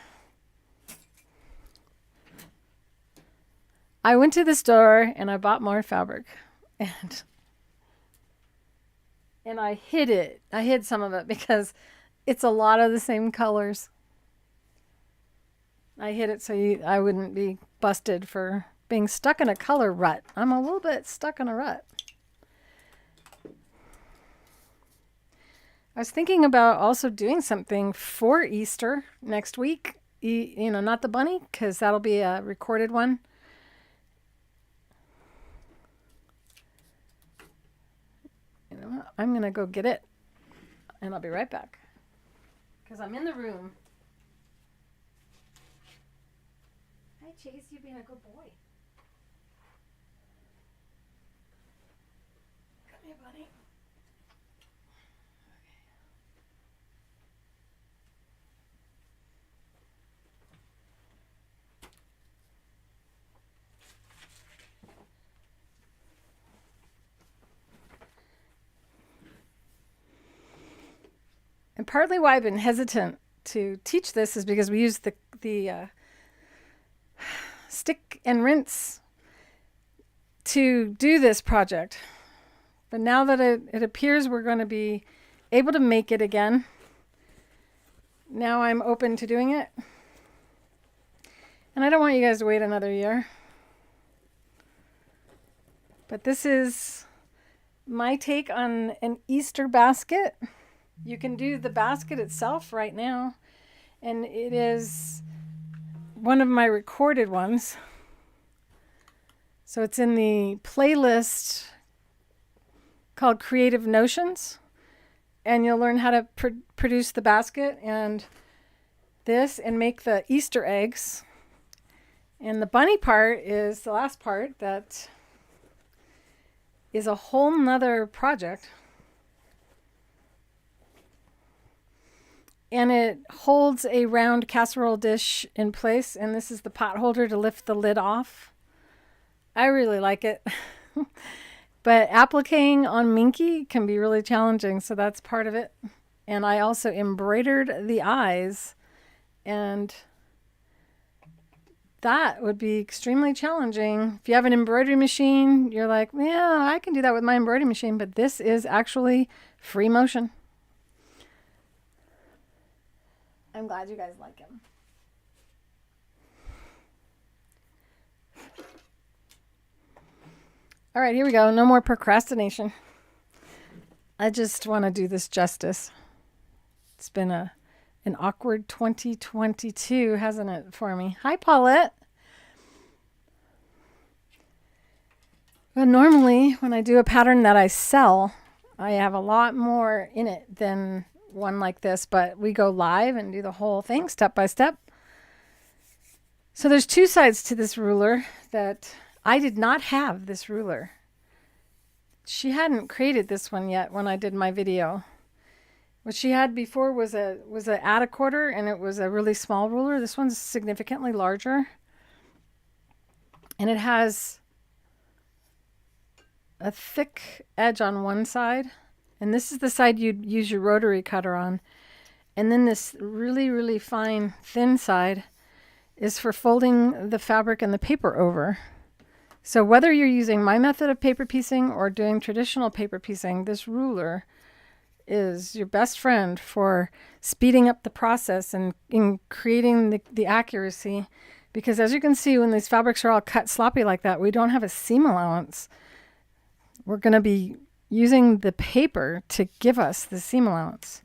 I went to the store and I bought more fabric and I hid it. I hid some of it because it's a lot of the same colors. I hid it so I wouldn't be busted for being stuck in a color rut. I'm a little bit stuck in a rut. I was thinking about also doing something for Easter next week. You know, not the bunny, because that'll be a recorded one. You know what? I'm going to go get it, and I'll be right back, because I'm in the room. Hi, Chase. You've been a good boy. Come here, buddy. And partly why I've been hesitant to teach this is because we use the stick and rinse to do this project. But now that it appears we're going to be able to make it again, now I'm open to doing it. And I don't want you guys to wait another year. But this is my take on an Easter basket. You can do the basket itself right now, and it is one of my recorded ones. So it's in the playlist called Creative Notions, and you'll learn how to produce the basket and this and make the Easter eggs. And the bunny part is the last part that is a whole nother project. And it holds a round casserole dish in place, and this is the pot holder to lift the lid off. I really like it. But appliquing on Minky can be really challenging, so that's part of it. And I also embroidered the eyes, and that would be extremely challenging. If you have an embroidery machine, you're like, yeah, I can do that with my embroidery machine, but this is actually free motion. I'm glad you guys like him. All right, here we go. No more procrastination. I just want to do this justice. It's been an awkward 2022, hasn't it, for me? Hi, Paulette. Well, normally when I do a pattern that I sell, I have a lot more in it than one like this, but we go live and do the whole thing step by step. So there's two sides to this ruler that I did not have this ruler. She hadn't created this one yet when I did my video. What she had before was a add a quarter, and it was a really small ruler. This one's significantly larger. And it has a thick edge on one side. And this is the side you'd use your rotary cutter on. And then this really, really fine, thin side is for folding the fabric and the paper over. So whether you're using my method of paper piecing or doing traditional paper piecing, this ruler is your best friend for speeding up the process and in creating the accuracy. Because as you can see, when these fabrics are all cut sloppy like that, we don't have a seam allowance. We're going to be using the paper to give us the seam allowance.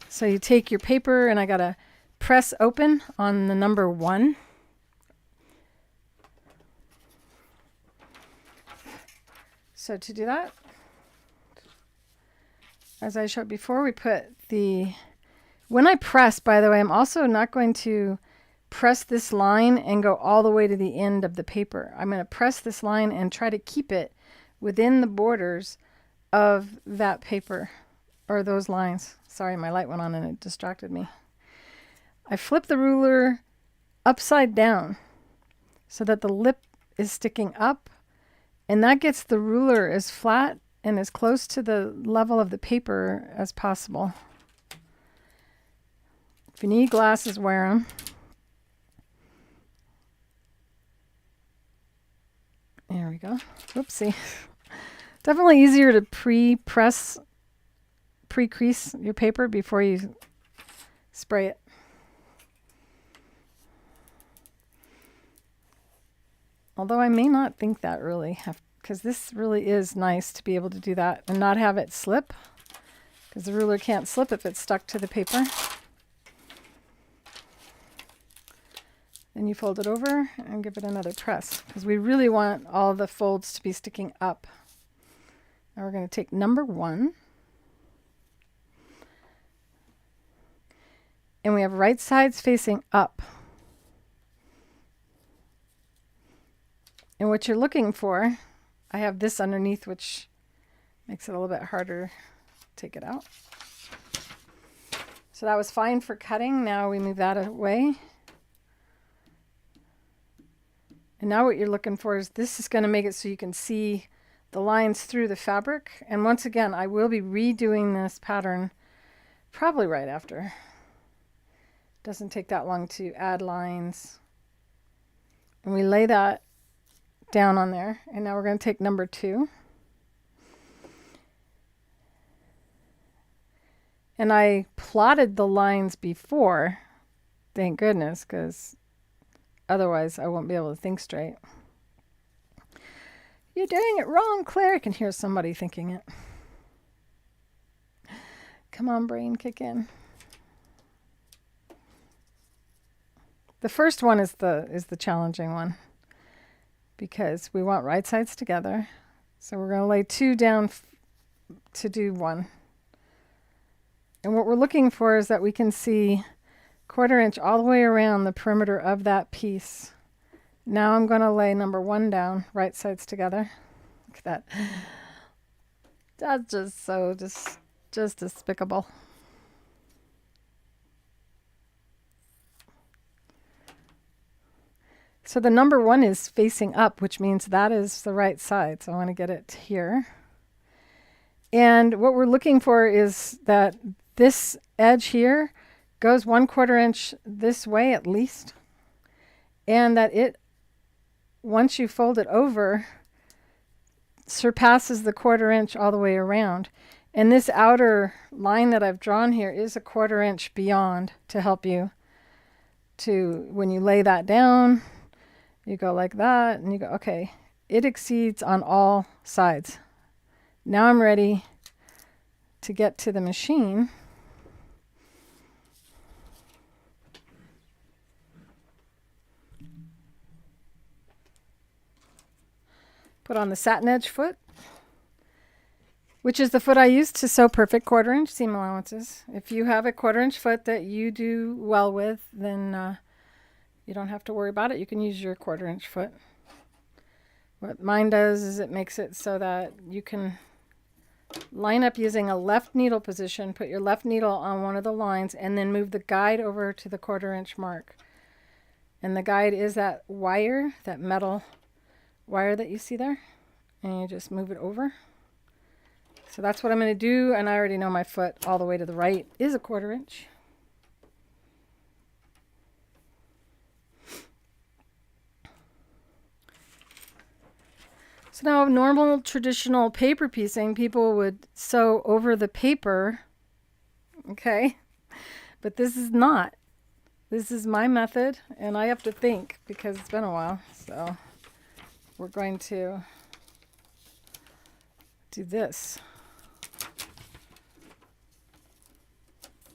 So you take your paper, and I got to press open on the number 1. So to do that, as I showed before, we put when I press, by the way, I'm also not going to press this line and go all the way to the end of the paper. I'm going to press this line and try to keep it within the borders of that paper, or those lines. Sorry, my light went on and it distracted me. I flip the ruler upside down so that the lip is sticking up, and that gets the ruler as flat and as close to the level of the paper as possible. If you need glasses, wear them. There we go. Whoopsie. Definitely easier to pre-crease your paper before you spray it. Although I may not think that really, because this really is nice to be able to do that and not have it slip, because the ruler can't slip if it's stuck to the paper. Then you fold it over and give it another press, because we really want all the folds to be sticking up. Now we're going to take number 1, and we have right sides facing up. And what you're looking for, I have this underneath, which makes it a little bit harder to take it out. So that was fine for cutting. Now we move that away. And now what you're looking for is, this is going to make it so you can see the lines through the fabric. And once again, I will be redoing this pattern probably right after. Doesn't take that long to add lines. And we lay that down on there. And now we're going to take number 2. And I plotted the lines before, thank goodness, because otherwise I won't be able to think straight. You're doing it wrong, Claire. I can hear somebody thinking it. Come on, brain, kick in. The first one is the challenging one, because we want right sides together. So we're going to lay 2 down to do 1. And what we're looking for is that we can see 1/4 inch all the way around the perimeter of that piece. Now I'm going to lay number 1 down, right sides together. Look at that. That's just so just despicable. So the number 1 is facing up, which means that is the right side. So I want to get it here. And what we're looking for is that this edge here goes 1/4 inch this way at least. And that it, once you fold it over, surpasses the 1/4 inch all the way around. And this outer line that I've drawn here is a 1/4 inch beyond to help you to, when you lay that down, you go like that and you go, okay, it exceeds on all sides. Now I'm ready to get to the machine. Put on the Satinedge Foot, which is the foot I use to sew perfect 1/4 inch seam allowances. If you have a 1/4 inch foot that you do well with, then you don't have to worry about it. You can use your 1/4 inch foot. What mine does is it makes it so that you can line up using a left needle position, put your left needle on one of the lines, and then move the guide over to the 1/4 inch mark. And the guide is that wire, that metal wire that you see there, and you just move it over. So that's what I'm going to do, and I already know my foot all the way to the right is a 1/4 inch. So now normal traditional paper piecing, people would sew over the paper, okay? But this is not. This is my method, and I have to think because it's been a while. So we're going to do this.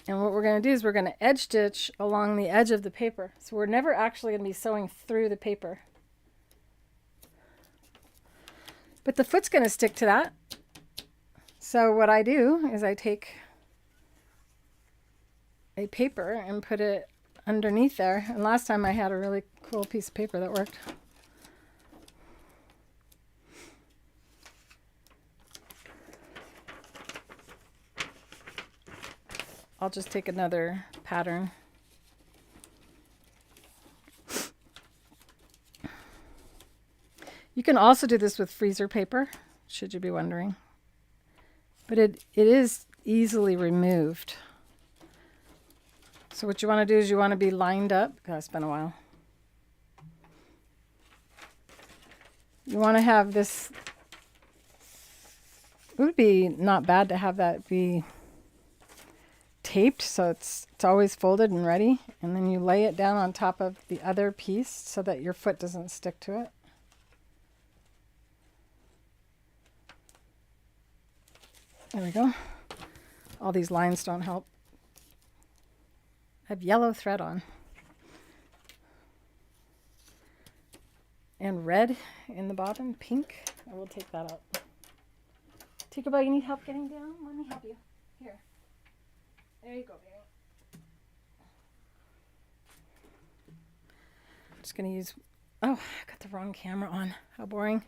And what we're going to do is we're going to edge stitch along the edge of the paper. So we're never actually going to be sewing through the paper. But the foot's going to stick to that. So what I do is I take a paper and put it underneath there. And last time I had a really cool piece of paper that worked. I'll just take another pattern. You can also do this with freezer paper, should you be wondering. But it is easily removed. So what you want to do is you want to be lined up. God, it's been a while. You want to have this. It would be not bad to have that be taped so it's always folded and ready. And then you lay it down on top of the other piece so that your foot doesn't stick to it. There we go. All these lines don't help. I have yellow thread on. And red in the bottom, pink. I will take that out. Tinkerbell, you need help getting down? Let me help you. Here. There you go, baby. I'm just going to use... Oh, I got the wrong camera on. How boring.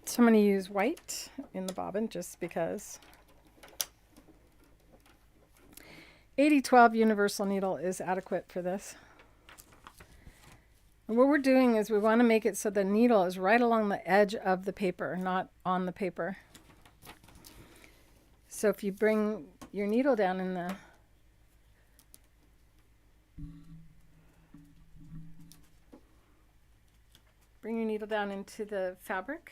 So I'm going to use white in the bobbin just because 80-12 universal needle is adequate for this. And what we're doing is we want to make it so the needle is right along the edge of the paper, not on the paper. So if you bring your needle down in the into the fabric.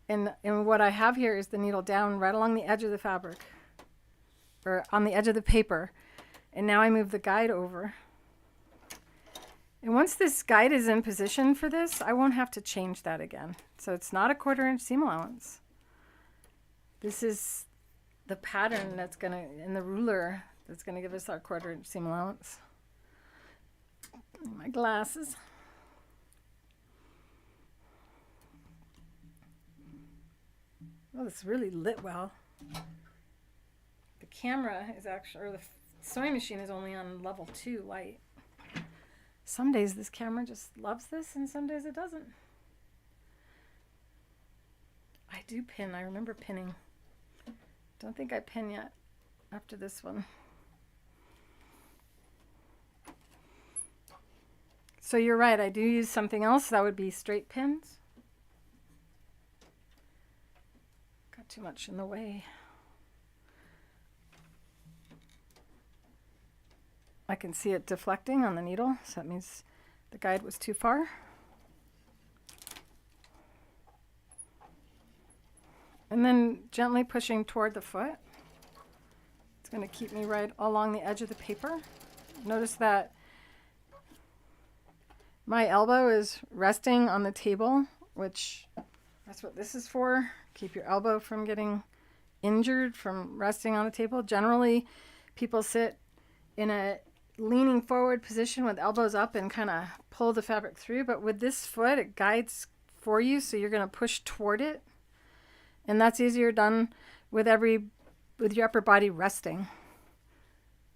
And what I have here is the needle down right along the edge of the fabric, or on the edge of the paper. And now I move the guide over. And once this guide is in position for this, I won't have to change that again. So it's not a 1/4 inch seam allowance. This is the pattern that's going to, and the ruler that's going to give us our 1/4 inch seam allowance. My glasses. Oh, this really lit well. The camera is actually, or the sewing machine is only on level 2 light. Some days this camera just loves this and some days it doesn't. I do pin. I remember pinning. Don't think I pin yet after this one. So you're right. I do use something else. That would be straight pins. Got too much in the way. I can see it deflecting on the needle, so that means the guide was too far. And then gently pushing toward the foot. It's going to keep me right along the edge of the paper. Notice that my elbow is resting on the table, which that's what this is for. Keep your elbow from getting injured from resting on the table. Generally, people sit in a leaning forward position with elbows up and kind of pull the fabric through. But with this foot, it guides for you, so you're going to push toward it. And that's easier done with your upper body resting.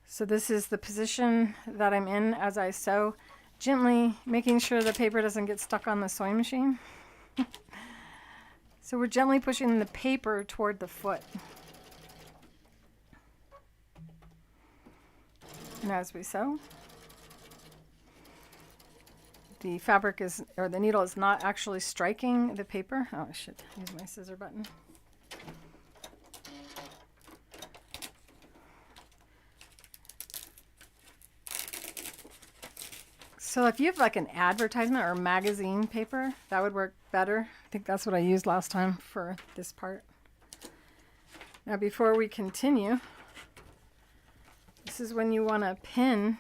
So this is the position that I'm in as I sew, gently making sure the paper doesn't get stuck on the sewing machine. So we're gently pushing the paper toward the foot. And as we sew, the fabric is, or the needle is not actually striking the paper. Oh, I should use my scissor button. So if you have like an advertisement or magazine paper, that would work better. I think that's what I used last time for this part. Now before we continue, this is when you want to pin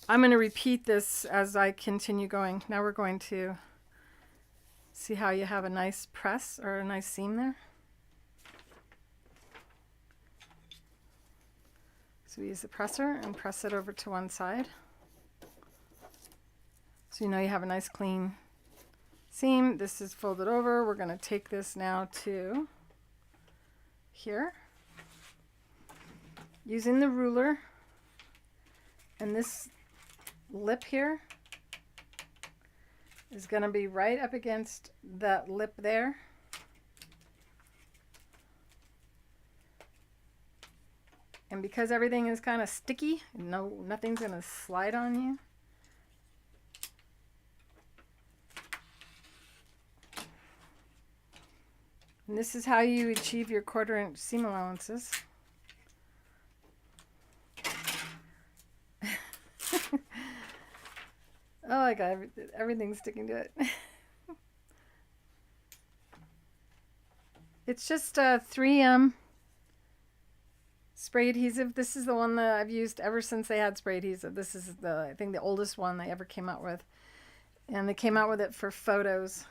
I'm going to repeat this as I continue going. Now we're going to see how you have a nice press or a nice seam there. So we use the presser and press it over to one side. So you know you have a nice clean seam. This is folded over. We're going to take this now to here. Using the ruler, and this lip here is going to be right up against that lip there. And because everything is kind of sticky, nothing's going to slide on you. And this is how you achieve your 1/4 inch seam allowances. Oh my God, everything's sticking to it. It's just a 3M spray adhesive. This is the one that I've used ever since they had spray adhesive. This is I think the oldest one they ever came out with. And they came out with it for photos.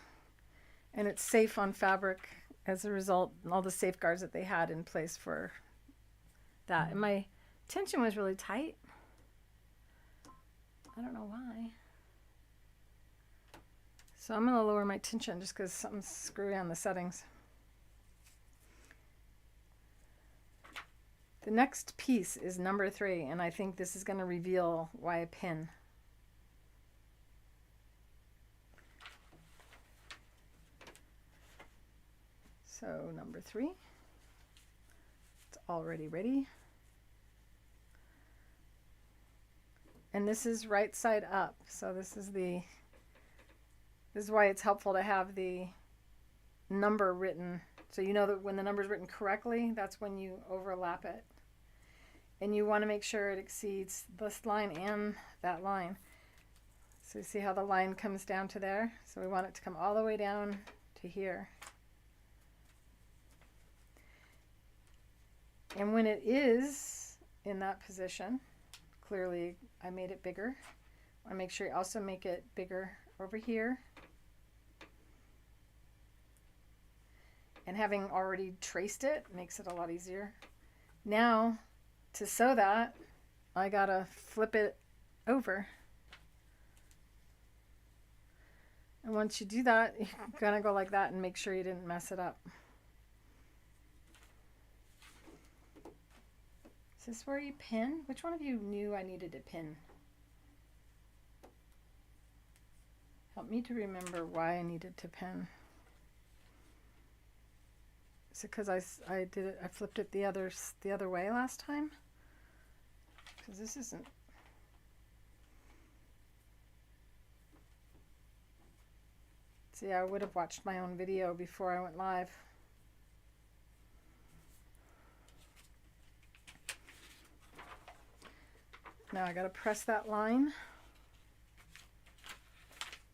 And it's safe on fabric as a result, all the safeguards that they had in place for that. And my tension was really tight. I don't know why. So I'm going to lower my tension just because something's screwy on the settings. The next piece is number 3, and I think this is going to reveal why I pin. So number 3, it's already ready. And this is right side up. So this is why it's helpful to have the number written. So you know that when the number is written correctly, that's when you overlap it. And you want to make sure it exceeds this line and that line. So you see how the line comes down to there? So we want it to come all the way down to here. And when it is in that position, clearly I made it bigger. I make sure you also make it bigger over here. And having already traced it makes it a lot easier. Now, to sew that, I gotta flip it over. And once you do that, you're gonna go like that and make sure you didn't mess it up. Is this where you pin? Which one of you knew I needed to pin? Help me to remember why I needed to pin. Is it because I did it? I flipped it the other way last time? Because this isn't. See, I would have watched my own video before I went live. Now I got to press that line,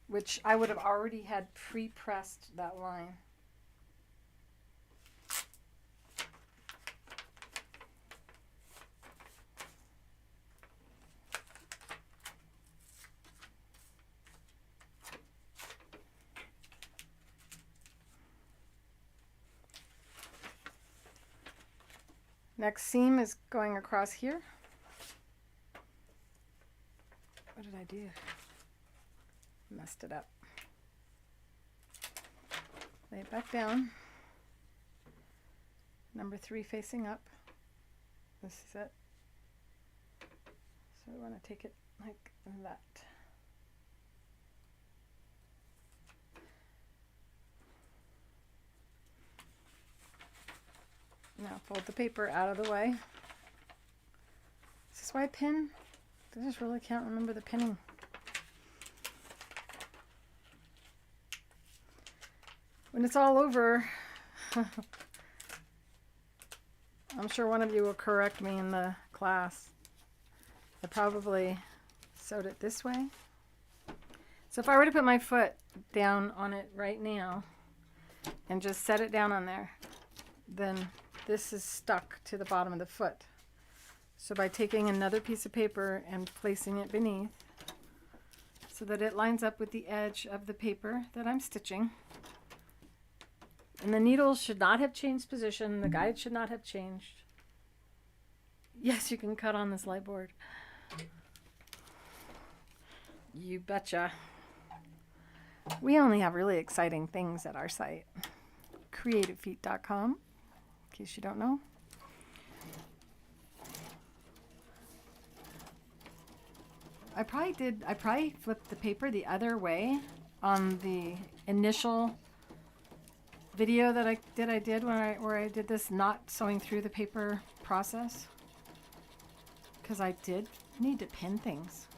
which I would have already had pre-pressed that line. Next seam is going across here. What did I do? Messed it up. Lay it back down. Number 3 facing up. This is it. So we want to take it like that. Now fold the paper out of the way. Is this why I pin? I just really can't remember the pinning. When it's all over, I'm sure one of you will correct me in the class. I probably sewed it this way. So if I were to put my foot down on it right now and just set it down on there, then this is stuck to the bottom of the foot. So by taking another piece of paper and placing it beneath so that it lines up with the edge of the paper that I'm stitching, and the needle should not have changed position, the guide should not have changed. Yes, you can cut on this light board. You betcha. We only have really exciting things at our site, creativefeet.com, in case you don't know. I probably flipped the paper the other way on the initial video that I did where I did this not sewing through the paper process, because I did need to pin things,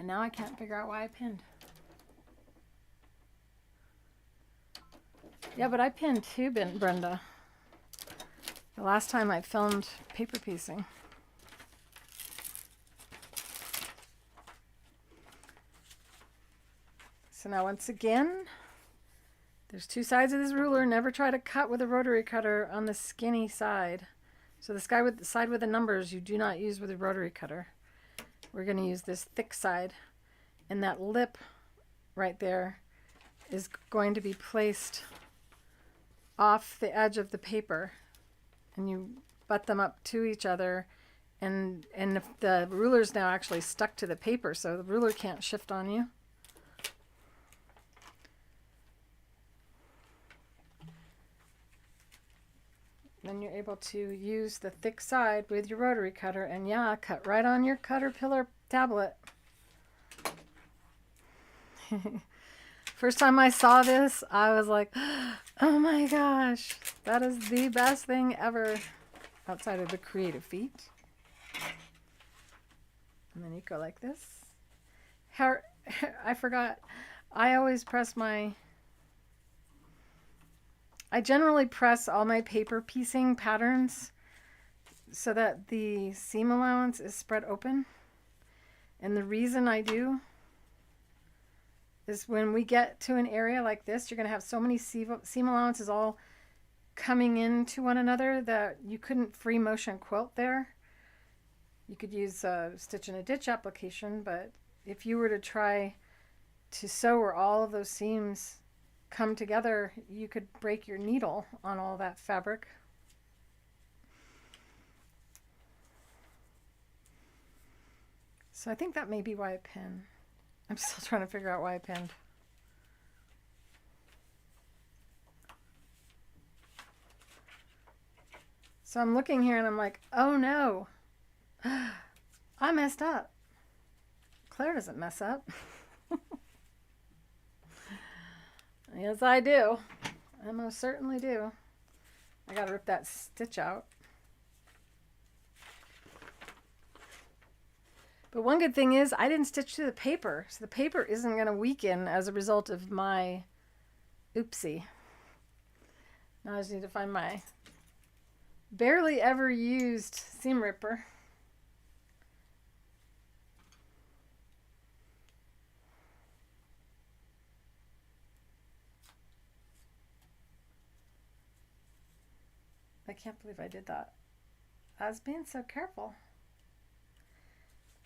and now I can't figure out why I pinned. Yeah, but I pinned too, Brenda, the last time I filmed paper piecing. So now once again, there's two sides of this ruler. Never try to cut with a rotary cutter on the skinny side. So the side with the numbers you do not use with a rotary cutter. We're going to use this thick side. And that lip right there is going to be placed off the edge of the paper. And you butt them up to each other. And if the ruler's now actually stuck to the paper, so the ruler can't shift on you. Then you're able to use the thick side with your rotary cutter and yeah, cut right on your Caterpillar tablet. First time I saw this, I was like, oh my gosh, that is the best thing ever outside of the Creative Feet. And then you go like this. I forgot, I always press I generally press all my paper piecing patterns so that the seam allowance is spread open. And the reason I do is when we get to an area like this, you're going to have so many seam allowances all coming into one another that you couldn't free motion quilt there. You could use a stitch in a ditch application, but if you were to try to sew where all of those seams come together, you could break your needle on all that fabric. So I think that may be why I pin. I'm still trying to figure out why I pinned. So I'm looking here and I'm like, oh no, I messed up. Claire doesn't mess up. Yes, I do. I most certainly do. I gotta rip that stitch out. But one good thing is I didn't stitch to the paper, so the paper isn't gonna weaken as a result of my oopsie. Now I just need to find my barely ever used seam ripper. I can't believe I did that. I was being so careful.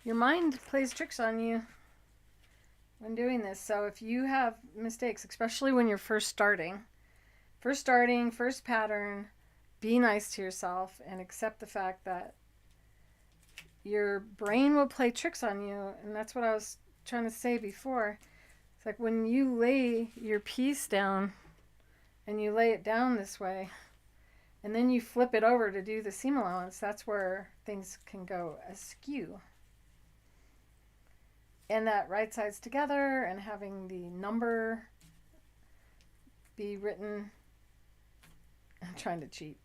Your mind plays tricks on you when doing this. So if you have mistakes, especially when you're first starting, first pattern, be nice to yourself and accept the fact that your brain will play tricks on you. And that's what I was trying to say before. It's like when you lay your piece down and you lay it down this way, and then you flip it over to do the seam allowance, that's where things can go askew. And that right sides together and having the number be written. I'm trying to cheat.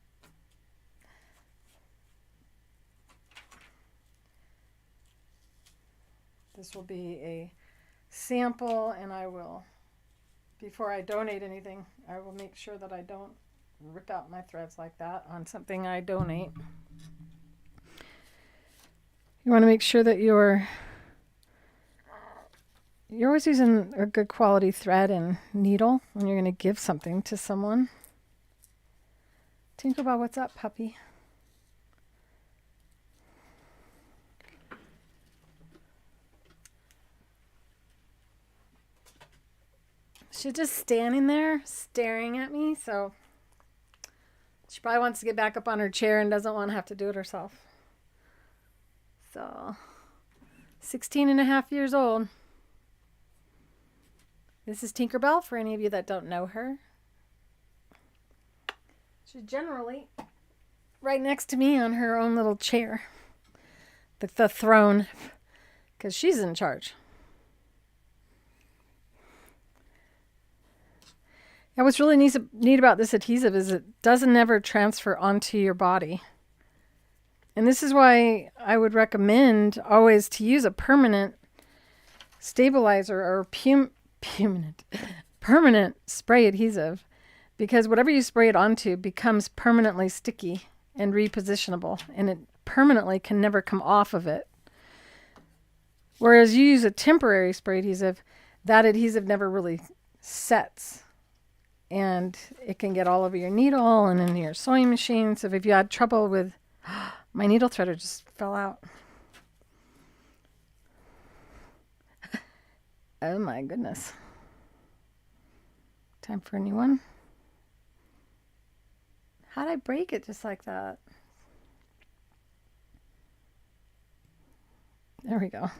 This will be a sample, and I will, before I donate anything, I will make sure that I don't rip out my threads like that on something I donate. You want to make sure that you're always using a good quality thread and needle when you're going to give something to someone. Tinkerbell, what's up, puppy? She's just standing there staring at me, so she probably wants to get back up on her chair and doesn't want to have to do it herself. So, 16 and a half years old. This is Tinkerbell, for any of you that don't know her. She's generally right next to me on her own little chair. The throne, because she's in charge. Yeah, what's really neat about this adhesive is it doesn't ever transfer onto your body. And this is why I would recommend always to use a permanent stabilizer or permanent spray adhesive, because whatever you spray it onto becomes permanently sticky and repositionable, and it permanently can never come off of it. Whereas you use a temporary spray adhesive, that adhesive never really sets. And it can get all over your needle and in your sewing machine. So if you had trouble with, my needle threader just fell out. Oh my goodness. Time for a new one. How'd I break it just like that? There we go.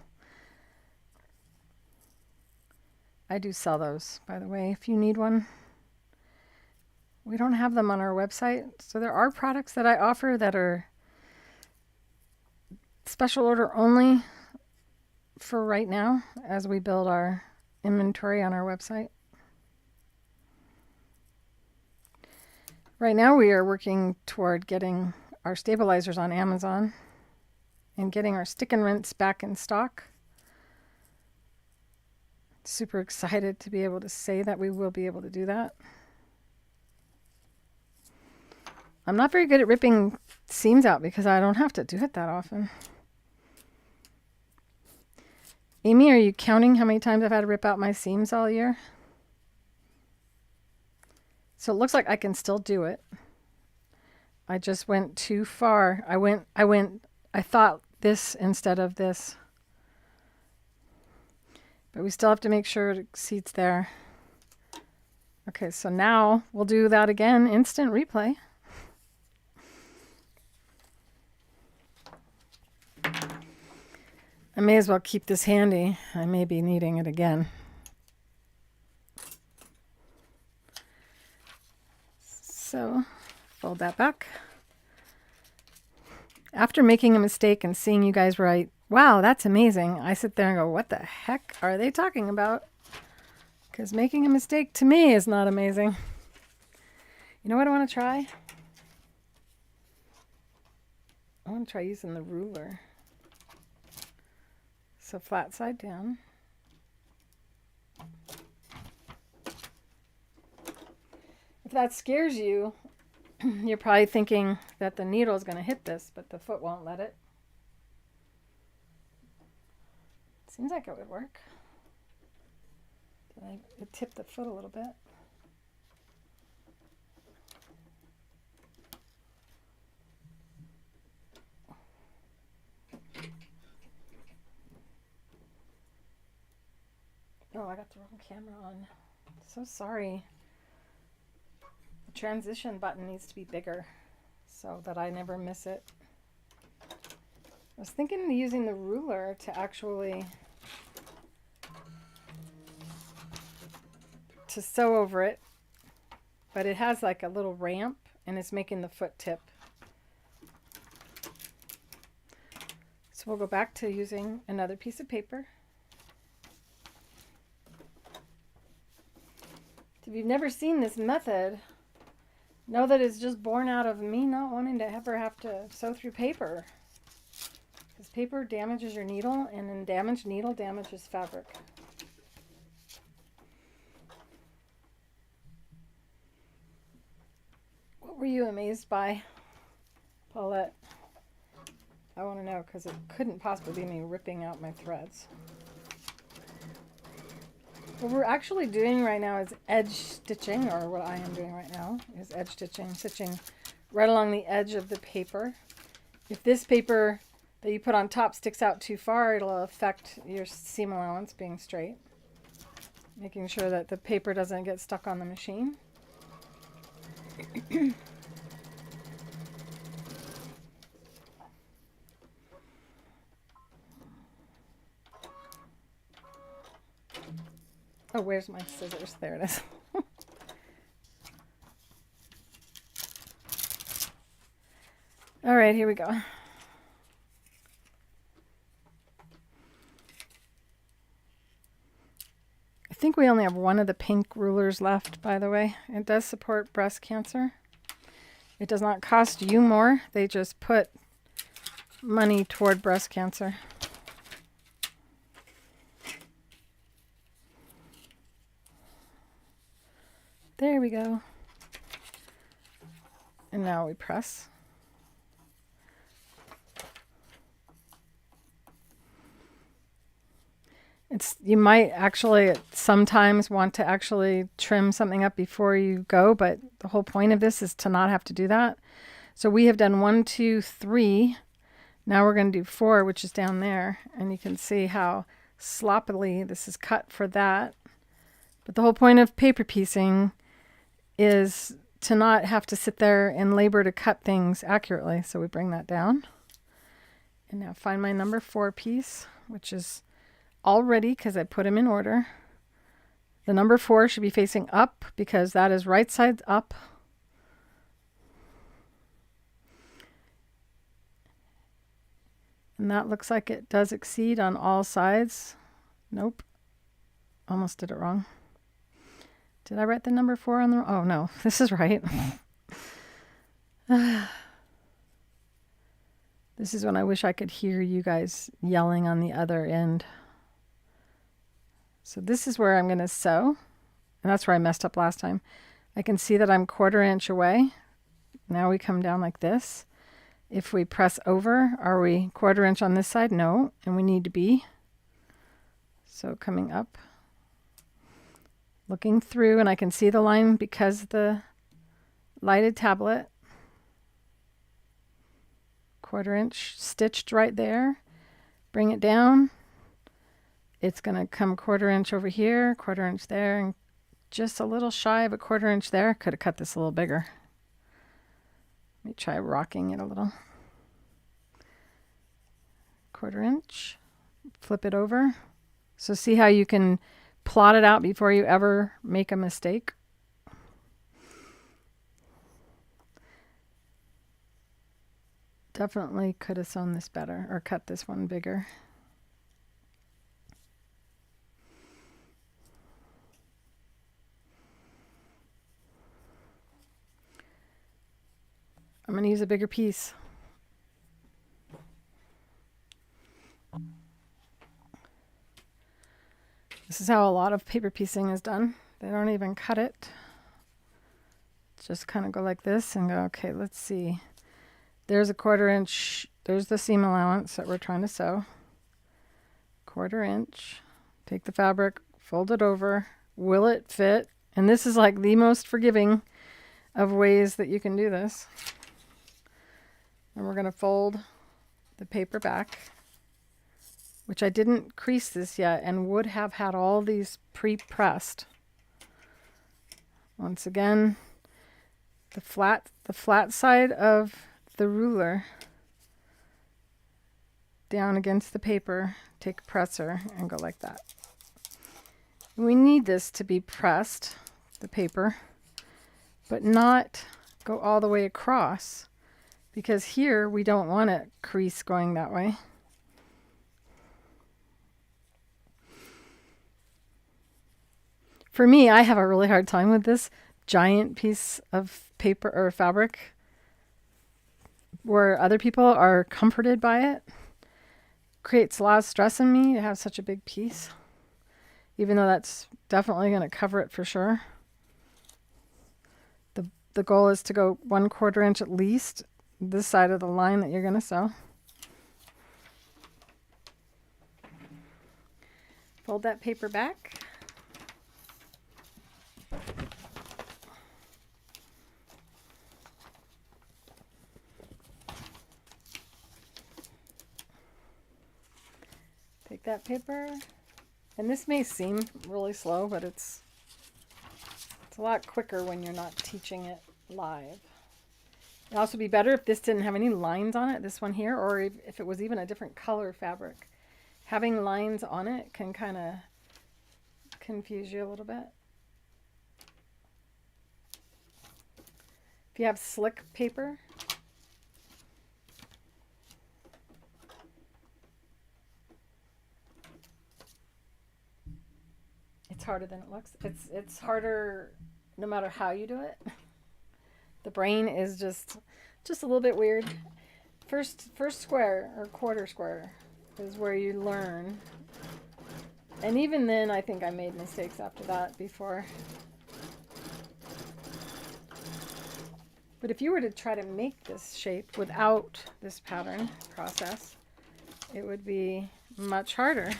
I do sell those, by the way, if you need one. We don't have them on our website. So there are products that I offer that are special order only for right now as we build our inventory on our website. Right now we are working toward getting our stabilizers on Amazon and getting our stick and rinse back in stock. Super excited to be able to say that we will be able to do that. I'm not very good at ripping seams out because I don't have to do it that often. Amy, are you counting how many times I've had to rip out my seams all year? So it looks like I can still do it. I just went too far. I thought this instead of this. But we still have to make sure the seat's there. Okay, so now we'll do that again, instant replay. I may as well keep this handy. I may be needing it again. So, fold that back. After making a mistake and seeing you guys write, wow, that's amazing, I sit there and go, what the heck are they talking about? Because making a mistake to me is not amazing. You know what I want to try? I want to try using the ruler. So flat side down. If that scares you, you're probably thinking that the needle is going to hit this, but the foot won't let it. Seems like it would work. I would tip the foot a little bit. Oh, I got the wrong camera on. So sorry. The transition button needs to be bigger so that I never miss it. I was thinking of using the ruler to actually sew over it, but it has like a little ramp and it's making the foot tip. So we'll go back to using another piece of paper. If you've never seen this method, know that it's just born out of me not wanting to ever have to sew through paper. Because paper damages your needle, and then damaged needle damages fabric. What were you amazed by, Paulette? I want to know, because it couldn't possibly be me ripping out my threads. What we're actually doing right now is edge stitching, or what I am doing right now is edge stitching, stitching right along the edge of the paper. If this paper that you put on top sticks out too far, it'll affect your seam allowance being straight. Making sure that the paper doesn't get stuck on the machine. Oh, where's my scissors? There it is. All right, here we go. I think we only have one of the pink rulers left, by the way. It does support breast cancer. It does not cost you more. They just put money toward breast cancer. There we go. And now we press. You might actually sometimes want to actually trim something up before you go, but the whole point of this is to not have to do that. So we have done 1, 2, 3. Now we're going to do 4, which is down there. And you can see how sloppily this is cut for that. But the whole point of paper piecing is to not have to sit there and labor to cut things accurately. So we bring that down. And now find my number 4 piece, which is all ready because I put them in order. The number 4 should be facing up because that is right side up. And that looks like it does exceed on all sides. Nope. Almost did it wrong. Did I write the number 4 on the... Oh, no. This is right. This is when I wish I could hear you guys yelling on the other end. So this is where I'm going to sew. And that's where I messed up last time. I can see that I'm 1/4 inch away. Now we come down like this. If we press over, are we 1/4 inch on this side? No. And we need to be. So coming up. Looking through, and I can see the line because the lighted tablet. 1/4 inch stitched right there. Bring it down. It's going to come 1/4 inch over here, 1/4 inch there, and just a little shy of a 1/4 inch there. Could have cut this a little bigger. Let me try rocking it a little. 1/4 inch. Flip it over. So see how you can plot it out before you ever make a mistake. Definitely could have sewn this better or cut this one bigger. I'm going to use a bigger piece. This is how a lot of paper piecing is done. They don't even cut it. Just kind of go like this and go, okay, let's see. There's a 1/4 inch. There's the seam allowance that we're trying to sew. 1/4 inch. Take the fabric, fold it over. Will it fit? And this is like the most forgiving of ways that you can do this. And we're going to fold the paper back, which I didn't crease this yet and would have had all these pre-pressed. Once again, the flat side of the ruler down against the paper, take a presser and go like that. We need this to be pressed, the paper, but not go all the way across, because here we don't want it crease going that way. For me, I have a really hard time with this giant piece of paper or fabric, where other people are comforted by it. Creates a lot of stress in me to have such a big piece, even though that's definitely going to cover it for sure. the goal is to go 1/4 inch at least this side of the line that you're going to sew. Fold that paper back. Take that paper, and this may seem really slow, but it's a lot quicker when you're not teaching it live. It'd also be better if this didn't have any lines on it, this one here, or if it was even a different color fabric. Having lines on it can kind of confuse you a little bit. If you have slick paper, it's harder than it looks. It's harder no matter how you do it. The brain is just a little bit weird. First square or quarter square is where you learn. And even then, I think I made mistakes after that before. But if you were to try to make this shape without this pattern process, it would be much harder.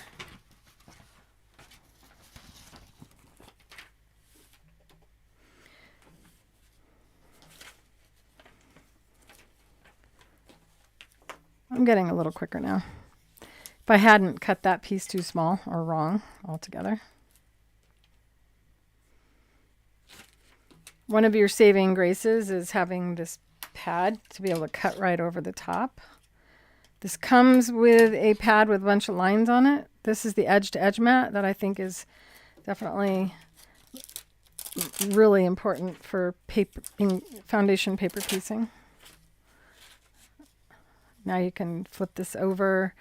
I'm getting a little quicker now. If I hadn't cut that piece too small or wrong altogether. One of your saving graces is having this pad to be able to cut right over the top. This comes with a pad with a bunch of lines on it. This is the edge-to-edge mat that I think is definitely really important for foundation paper piecing. Now you can flip this over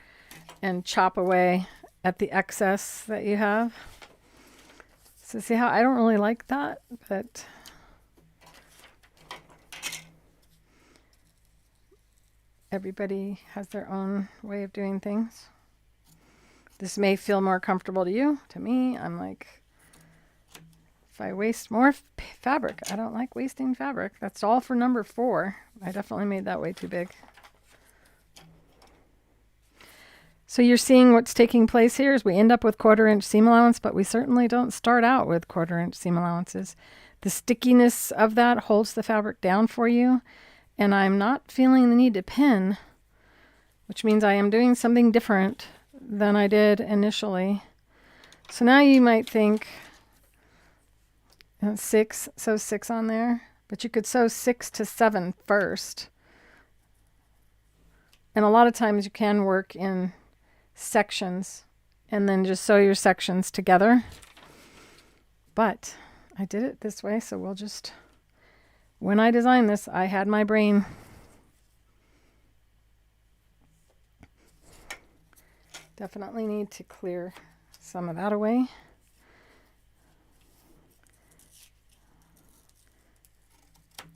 and chop away at the excess that you have. So see how I don't really like that, but everybody has their own way of doing things. This may feel more comfortable to you. To me, I'm like, if I waste more fabric, I don't like wasting fabric. That's all for number 4. I definitely made that way too big. So you're seeing what's taking place here is we end up with 1/4 inch seam allowance, but we certainly don't start out with 1/4 inch seam allowances. The stickiness of that holds the fabric down for you, and I'm not feeling the need to pin, which means I am doing something different than I did initially. So now you might think 6, sew 6 on there, but you could sew 6 to 7 first. And a lot of times you can work in sections and then just sew your sections together. But I did it this way, so we'll just, when I designed this, I had my brain. Definitely need to clear some of that away.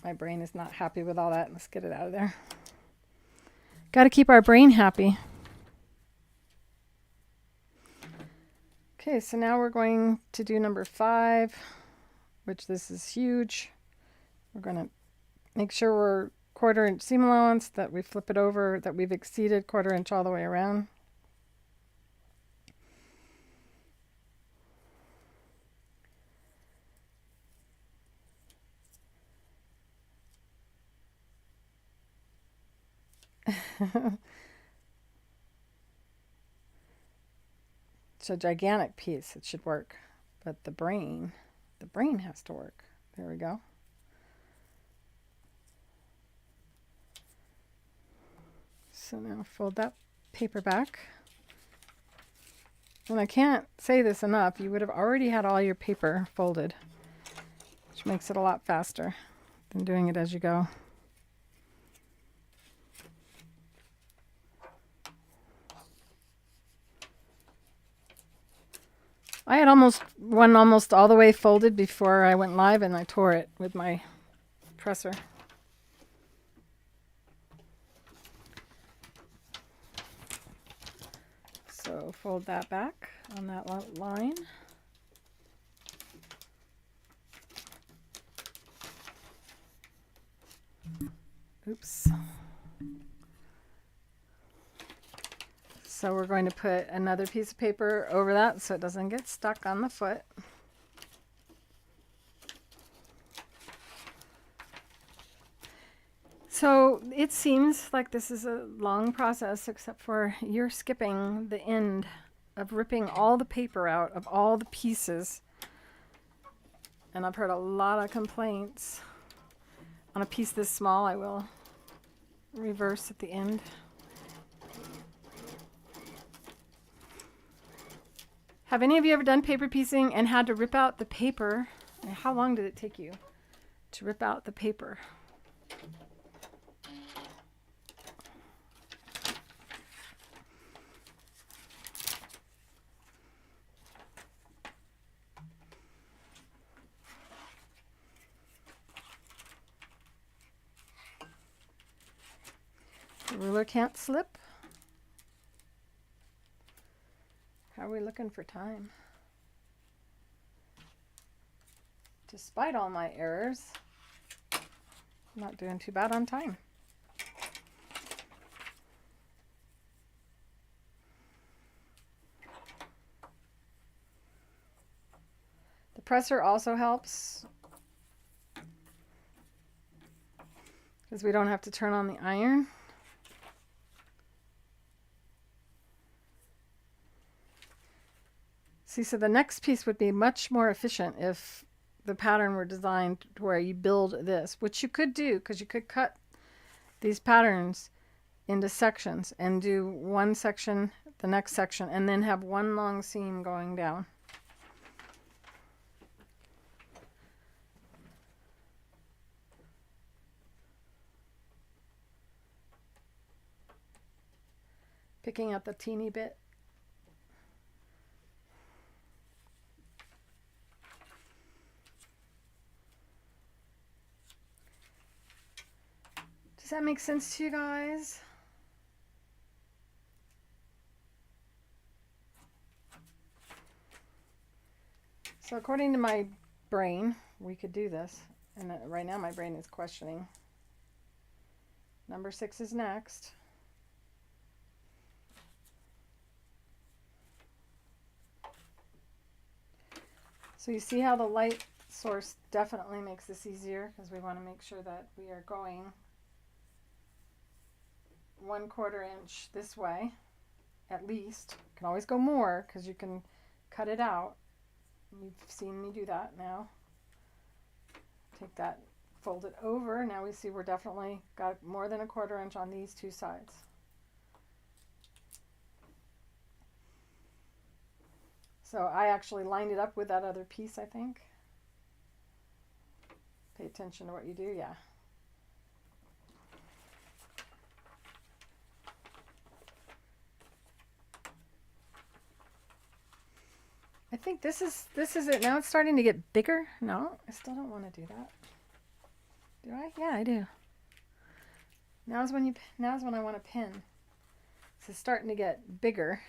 My brain is not happy with all that. Let's get it out of there. Got to keep our brain happy. Okay, so now we're going to do number 5, which this is huge. We're going to make sure we're 1/4 inch seam allowance, that we flip it over, that we've exceeded 1/4 inch all the way around. It's a gigantic piece. It should work. But the brain has to work. There we go. So now fold that paper back. And I can't say this enough. You would have already had all your paper folded, which makes it a lot faster than doing it as you go. I had almost all the way folded before I went live, and I tore it with my presser. So fold that back on that line. Oops. So we're going to put another piece of paper over that so it doesn't get stuck on the foot. So it seems like this is a long process, except for you're skipping the end of ripping all the paper out of all the pieces. And I've heard a lot of complaints. On a piece this small, I will reverse at the end. Have any of you ever done paper piecing and had to rip out the paper? And how long did it take you to rip out the paper? The ruler can't slip. How are we looking for time? Despite all my errors, I'm not doing too bad on time. The presser also helps because we don't have to turn on the iron. See, so the next piece would be much more efficient if the pattern were designed to where you build this, which you could do because you could cut these patterns into sections and do one section, the next section, and then have one long seam going down. Picking out the teeny bit. Does that make sense to you guys? So according to my brain, we could do this. And right now my brain is questioning. Number 6 is next. So you see how the light source definitely makes this easier because we want to make sure that we are going 1/4 inch this way, at least. You can always go more because you can cut it out. You've seen me do that now. Take that, fold it over. Now we see we're definitely got more than 1/4 inch on these two sides. So I actually lined it up with that other piece, I think. Pay attention to what you do, yeah. I think this is it. Now it's starting to get bigger. No, I still don't want to do that. Do I? Yeah, I do. Now's when I want to pin. So it's starting to get bigger.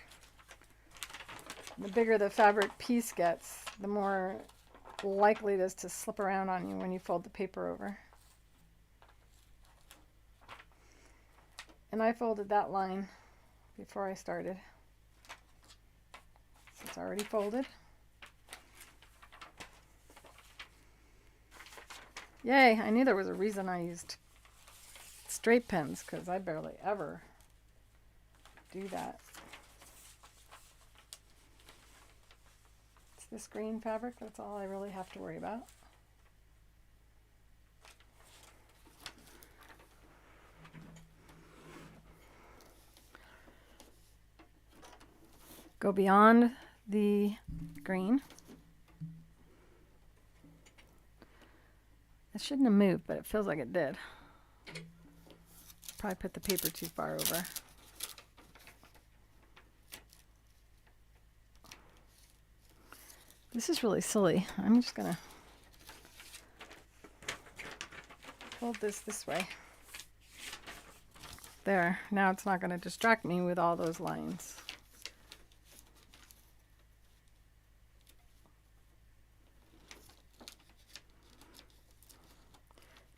The bigger the fabric piece gets, the more likely it is to slip around on you when you fold the paper over. And I folded that line before I started. So it's already folded. Yay, I knew there was a reason I used straight pins because I barely ever do that. It's this green fabric, that's all I really have to worry about. Go beyond the green. It shouldn't have moved, but it feels like it did. Probably put the paper too far over. This is really silly. I'm just gonna fold this way. There, now it's not gonna distract me with all those lines.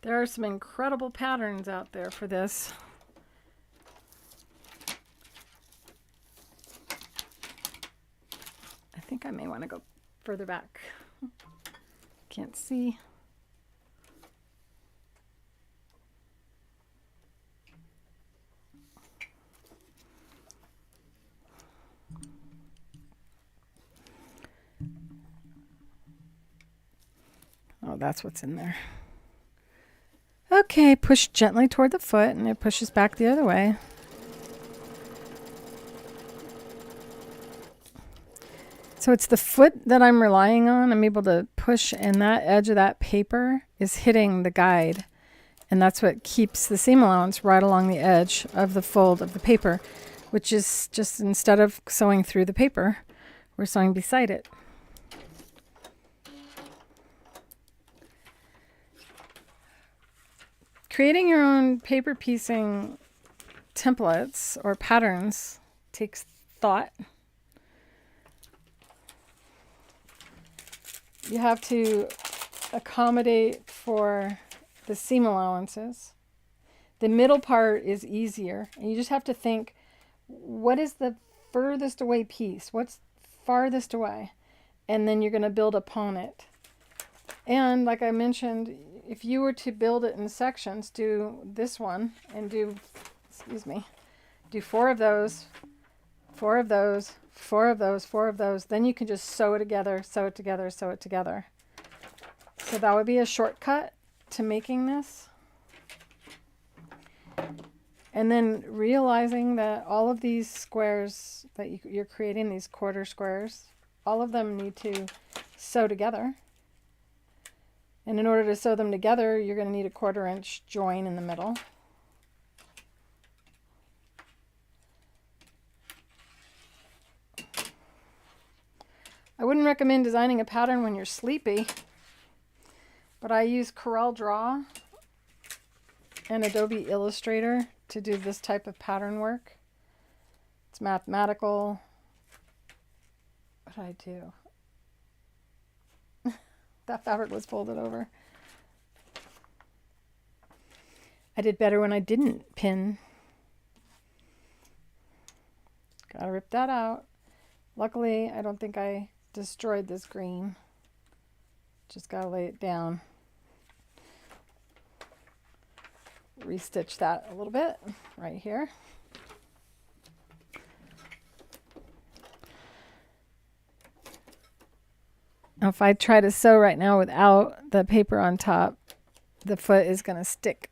There are some incredible patterns out there for this. I think I may want to go further back. Can't see. Oh, that's what's in there. Okay, push gently toward the foot and it pushes back the other way. So it's the foot that I'm relying on. I'm able to push and that edge of that paper is hitting the guide. And that's what keeps the seam allowance right along the edge of the fold of the paper, which is just instead of sewing through the paper, we're sewing beside it. Creating your own paper piecing templates or patterns takes thought. You have to accommodate for the seam allowances. The middle part is easier. And you just have to think, what is the furthest away piece? What's farthest away? And then you're going to build upon it. And like I mentioned, if you were to build it in sections, do this one and do 4 of those, 4 of those, 4 of those, 4 of those. Then you can just sew it together, sew it together, sew it together. So that would be a shortcut to making this. And then realizing that all of these squares that you're creating, these quarter squares, all of them need to sew together. And in order to sew them together, you're going to need a 1/4 inch join in the middle. I wouldn't recommend designing a pattern when you're sleepy, but I use Corel Draw and Adobe Illustrator to do this type of pattern work. It's mathematical. What did I do? That fabric was folded over. I did better when I didn't pin. Gotta rip that out. Luckily, I don't think I destroyed this green. Just gotta lay it down. Restitch that a little bit right here. Now, if I try to sew right now without the paper on top, the foot is going to stick.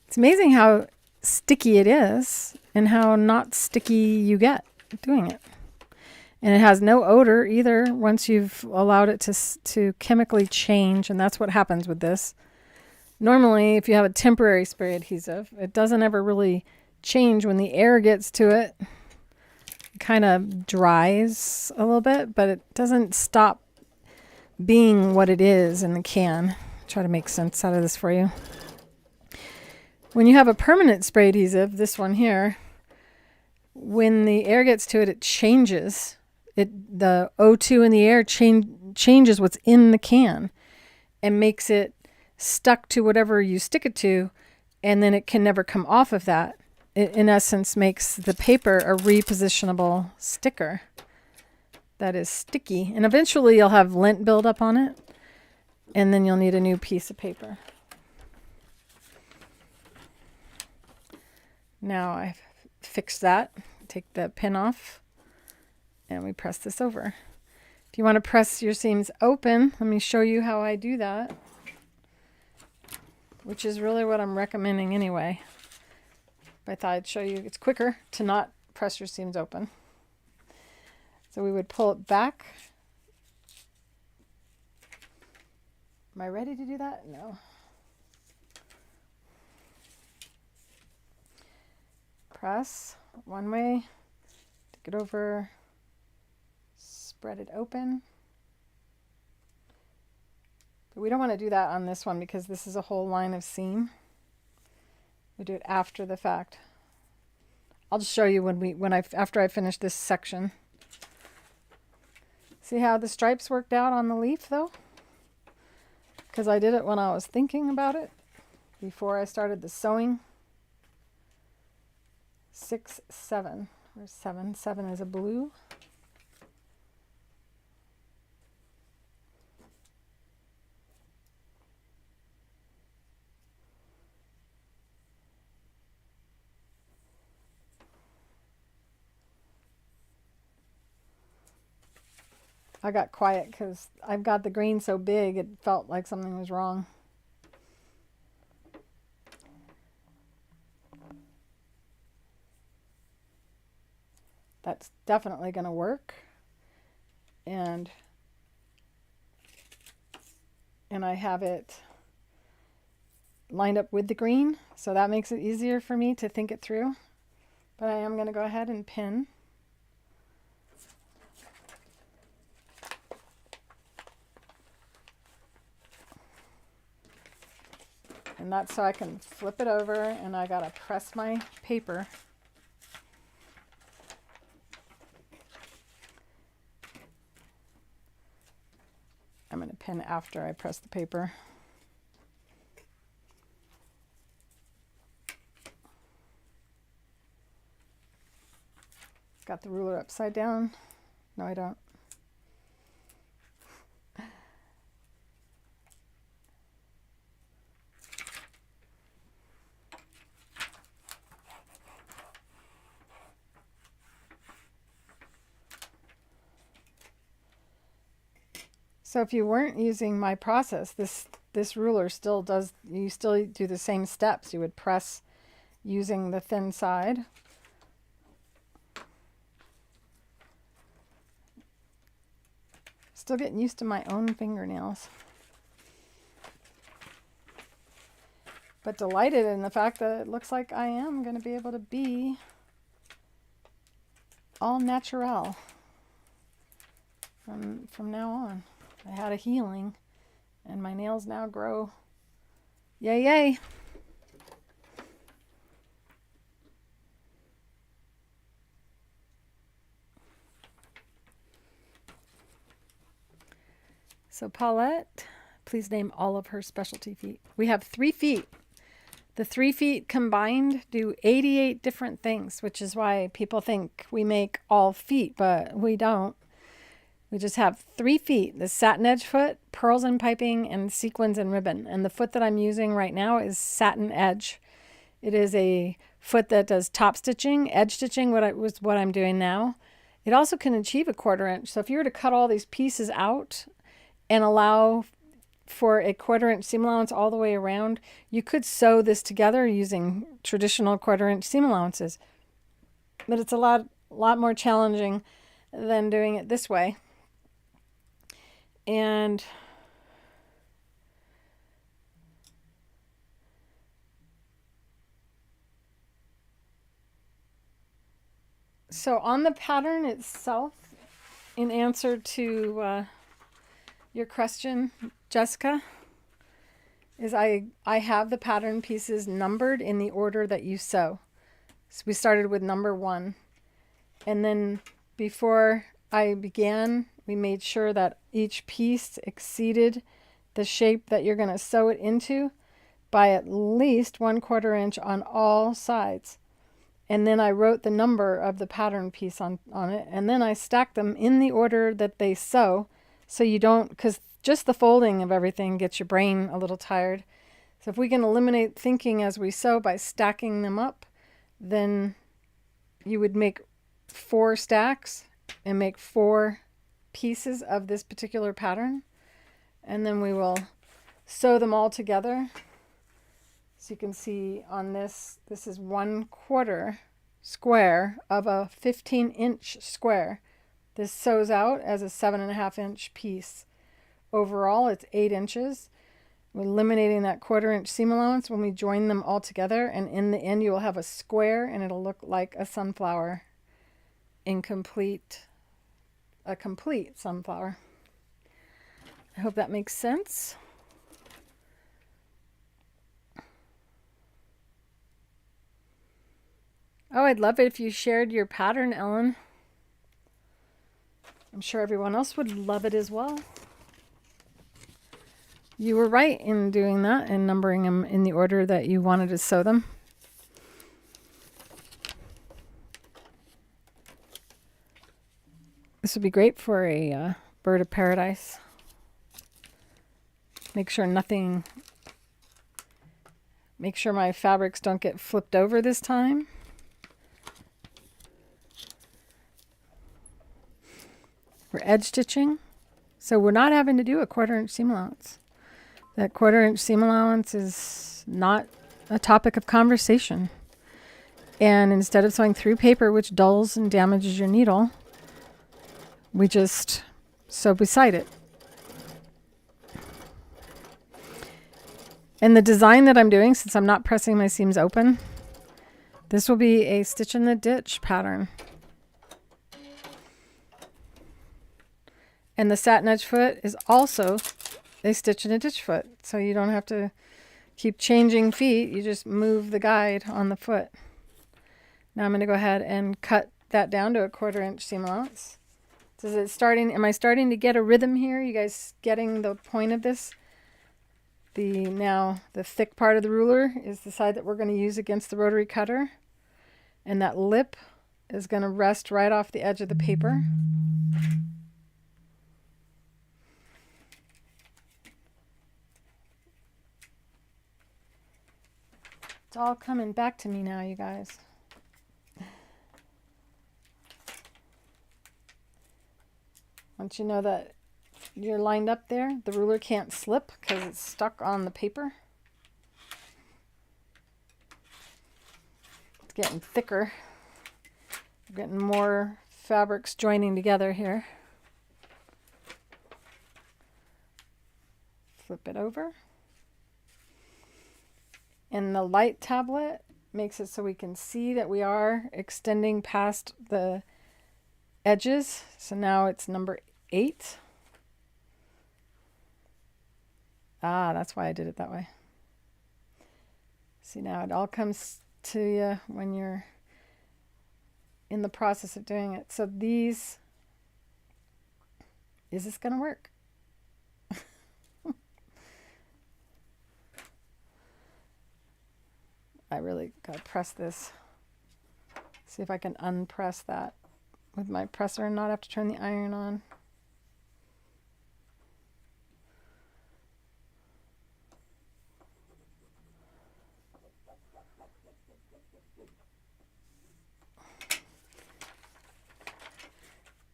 It's amazing how sticky it is and how not sticky you get doing it. And it has no odor either once you've allowed it to chemically change, and that's what happens with this. Normally, if you have a temporary spray adhesive, it doesn't ever really change. When the air gets to it, it kind of dries a little bit, but it doesn't stop being what it is in the can. Try to make sense out of this for you. When you have a permanent spray adhesive, this one here, when the air gets to it, it changes. The O2 in the air changes what's in the can and makes it stuck to whatever you stick it to, and then it can never come off of that. It, in essence, makes the paper a repositionable sticker that is sticky. And eventually you'll have lint buildup on it, and then you'll need a new piece of paper. Now I've fixed that. Take the pin off, and we press this over. If you want to press your seams open, let me show you how I do that, which is really what I'm recommending anyway. But I thought I'd show you it's quicker to not press your seams open. So we would pull it back. Am I ready to do that? No. Press one way, take it over, spread it open. But we don't want to do that on this one because this is a whole line of seam. We do it after the fact. I'll just show you after I finish this section. See how the stripes worked out on the leaf though? Because I did it when I was thinking about it before I started the sewing. 6, 7. Where's 7? 7 is a blue. I got quiet because I've got the green so big it felt like something was wrong. That's definitely going to work. And I have it lined up with the green, so that makes it easier for me to think it through. But I am going to go ahead and pin. And that's so I can flip it over, and I gotta press my paper. I'm gonna pin after I press the paper. Got the ruler upside down. No, I don't. So if you weren't using my process, this ruler still does, you still do the same steps. You would press using the thin side. Still getting used to my own fingernails. But delighted in the fact that it looks like I am going to be able to be all natural from now on. I had a healing, and my nails now grow. Yay, yay. So Paulette, please name all of her specialty feet. We have 3 feet. The 3 feet combined do 88 different things, which is why people think we make all feet, but we don't. We just have 3 feet, the Satinedge foot, pearls and piping, and sequins and ribbon. And the foot that I'm using right now is Satinedge. It is a foot that does top stitching, edge stitching, what I'm doing now. It also can achieve a 1/4 inch. So if you were to cut all these pieces out and allow for a 1/4 inch seam allowance all the way around, you could sew this together using traditional 1/4 inch seam allowances. But it's a lot more challenging than doing it this way. And so on the pattern itself, in answer to your question, Jessica, is I have the pattern pieces numbered in the order that you sew. So we started with number 1. And then before I began, we made sure that each piece exceeded the shape that you're going to sew it into by at least 1/4 inch on all sides. And then I wrote the number of the pattern piece on it. And then I stacked them in the order that they sew, so you don't, because just the folding of everything gets your brain a little tired. So if we can eliminate thinking as we sew by stacking them up, then you would make 4 stacks and make 4 pieces of this particular pattern. And then we will sew them all together. So you can see on this is 1/4 square of a 15-inch square. This sews out as a 7.5 inch piece. Overall, it's 8 inches. We're eliminating that 1/4 inch seam allowance when we join them all together, and in the end you will have a square, and it'll look like a sunflower, a complete sunflower. I hope that makes sense. Oh, I'd love it if you shared your pattern, Ellen. I'm sure everyone else would love it as well. You were right in doing that and numbering them in the order that you wanted to sew them. This would be great for a bird of paradise. Make sure my fabrics don't get flipped over this time. We're edge stitching, so we're not having to do a 1/4 inch seam allowance. That 1/4 inch seam allowance is not a topic of conversation. And instead of sewing through paper, which dulls and damages your needle, we just sew beside it. And the design that I'm doing, since I'm not pressing my seams open, this will be a stitch in the ditch pattern. And the Satinedge foot is also a stitch in a ditch foot. So you don't have to keep changing feet. You just move the guide on the foot. Now I'm going to go ahead and cut that down to a 1/4 inch seam allowance. Am I starting to get a rhythm here? You guys getting the point of this? Now the thick part of the ruler is the side that we're going to use against the rotary cutter. And that lip is going to rest right off the edge of the paper. It's all coming back to me now, you guys. Once you know that you're lined up there, the ruler can't slip because it's stuck on the paper. It's getting thicker. We're getting more fabrics joining together here. Flip it over. And the light tablet makes it so we can see that we are extending past the edges. So now it's number 8. Ah, that's why I did it that way. See, now it all comes to you when you're in the process of doing it. So is this going to work? I really got to press this. See if I can unpress that with my presser and not have to turn the iron on.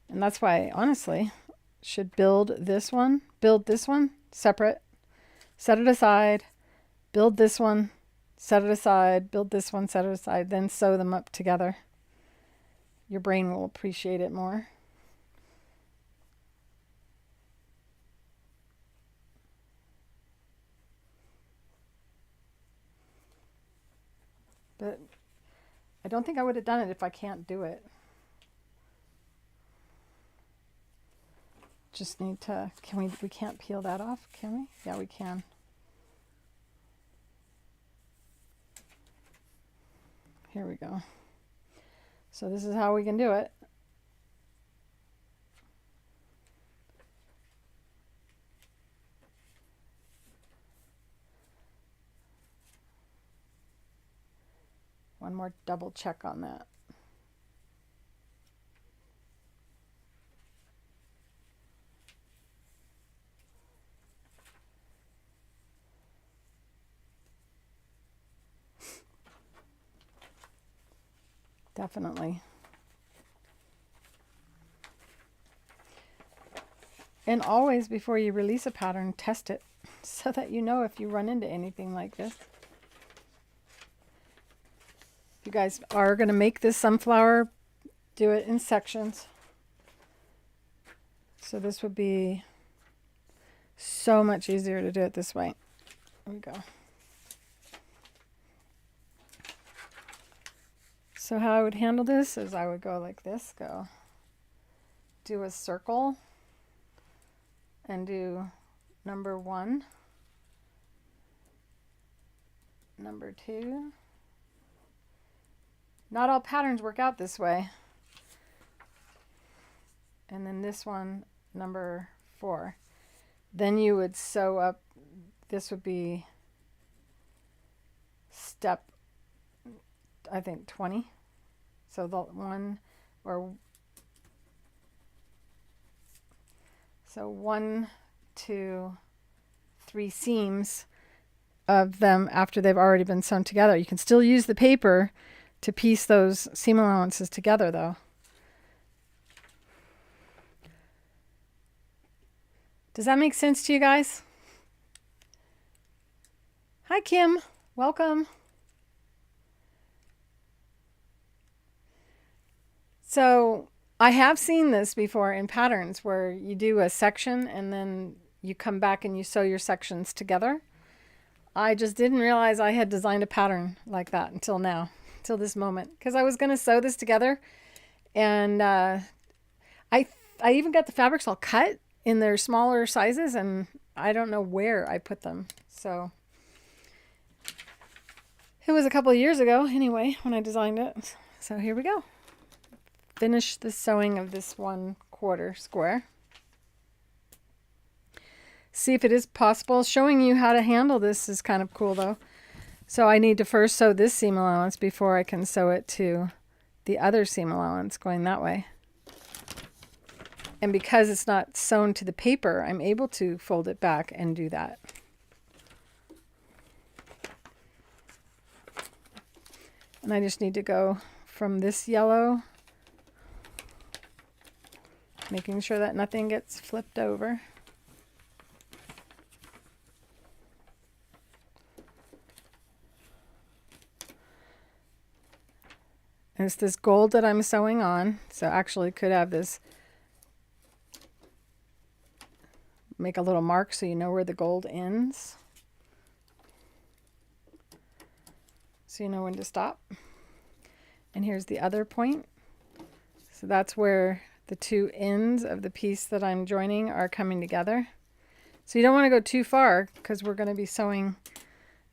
And that's why I honestly should build this one separate, set it aside, build this one, set it aside, build this one, set it aside, then sew them up together. Your brain will appreciate it more. But I don't think I would have done it if I can't do it. Just need to, we can't peel that off, can we? Yeah, we can. Here we go. So this is how we can do it. One more double check on that. Definitely. And always, before you release a pattern, test it so that you know if you run into anything like this. If you guys are going to make this sunflower, do it in sections. So this would be so much easier to do it this way. There we go. So how I would handle this is I would go like this, do a circle and do number 1, number 2, Not all patterns work out this way. And then this one, number 4. Then you would sew up, this would be step, I think 20. So the 1 2 3 seams of them after they've already been sewn together. You can still use the paper to piece those seam allowances together though. Does that make sense to you guys? Hi Kim, welcome. So I have seen this before in patterns where you do a section and then you come back and you sew your sections together. I just didn't realize I had designed a pattern like that until now, until this moment, because I was going to sew this together, and I even got the fabrics all cut in their smaller sizes, and I don't know where I put them. So it was a couple of years ago anyway when I designed it. So here we go. Finish the sewing of this 1/4 square. See if it is possible. Showing you how to handle this is kind of cool though. So I need to first sew this seam allowance before I can sew it to the other seam allowance going that way. And because it's not sewn to the paper, I'm able to fold it back and do that. And I just need to go from this yellow, making sure that nothing gets flipped over. And it's this gold that I'm sewing on, so actually could have this, make a little mark so you know where the gold ends. So you know when to stop. And here's the other point. So that's where the 2 ends of the piece that I'm joining are coming together. So you don't want to go too far because we're going to be sewing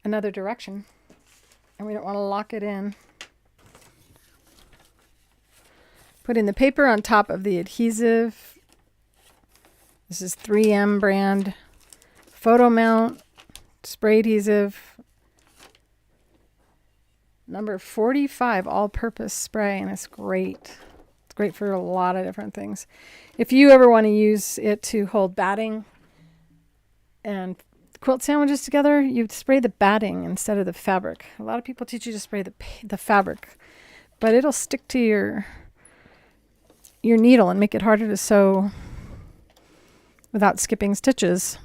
another direction. And we don't want to lock it in. Putting the paper on top of the adhesive. This is 3M brand photo mount spray adhesive. Number 45 all-purpose spray, and it's great. It's great for a lot of different things. If you ever want to use it to hold batting and quilt sandwiches together, you spray the batting instead of the fabric. A lot of people teach you to spray the fabric, but it'll stick to your needle and make it harder to sew without skipping stitches.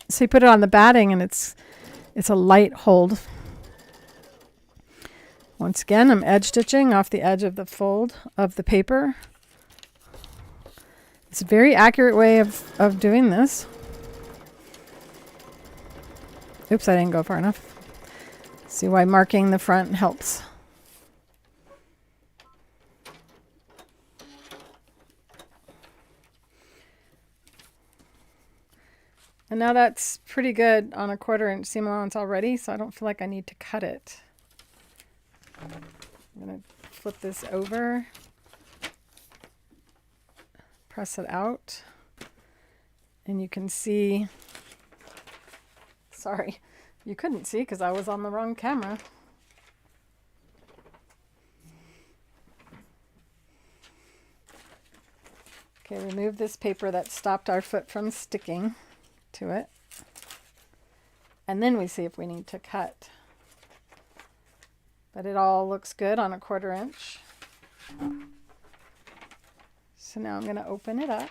So you put it on the batting and it's a light hold. Once again, I'm edge stitching off the edge of the fold of the paper. It's a very accurate way of doing this. Oops, I didn't go far enough. See why marking the front helps. And now that's pretty good on a 1/4 inch seam allowance already, so I don't feel like I need to cut it. I'm going to flip this over, press it out, and you can see, sorry, you couldn't see because I was on the wrong camera. Okay, remove this paper that stopped our foot from sticking to it. And then we see if we need to cut. But it all looks good on a 1/4 inch. So now I'm going to open it up.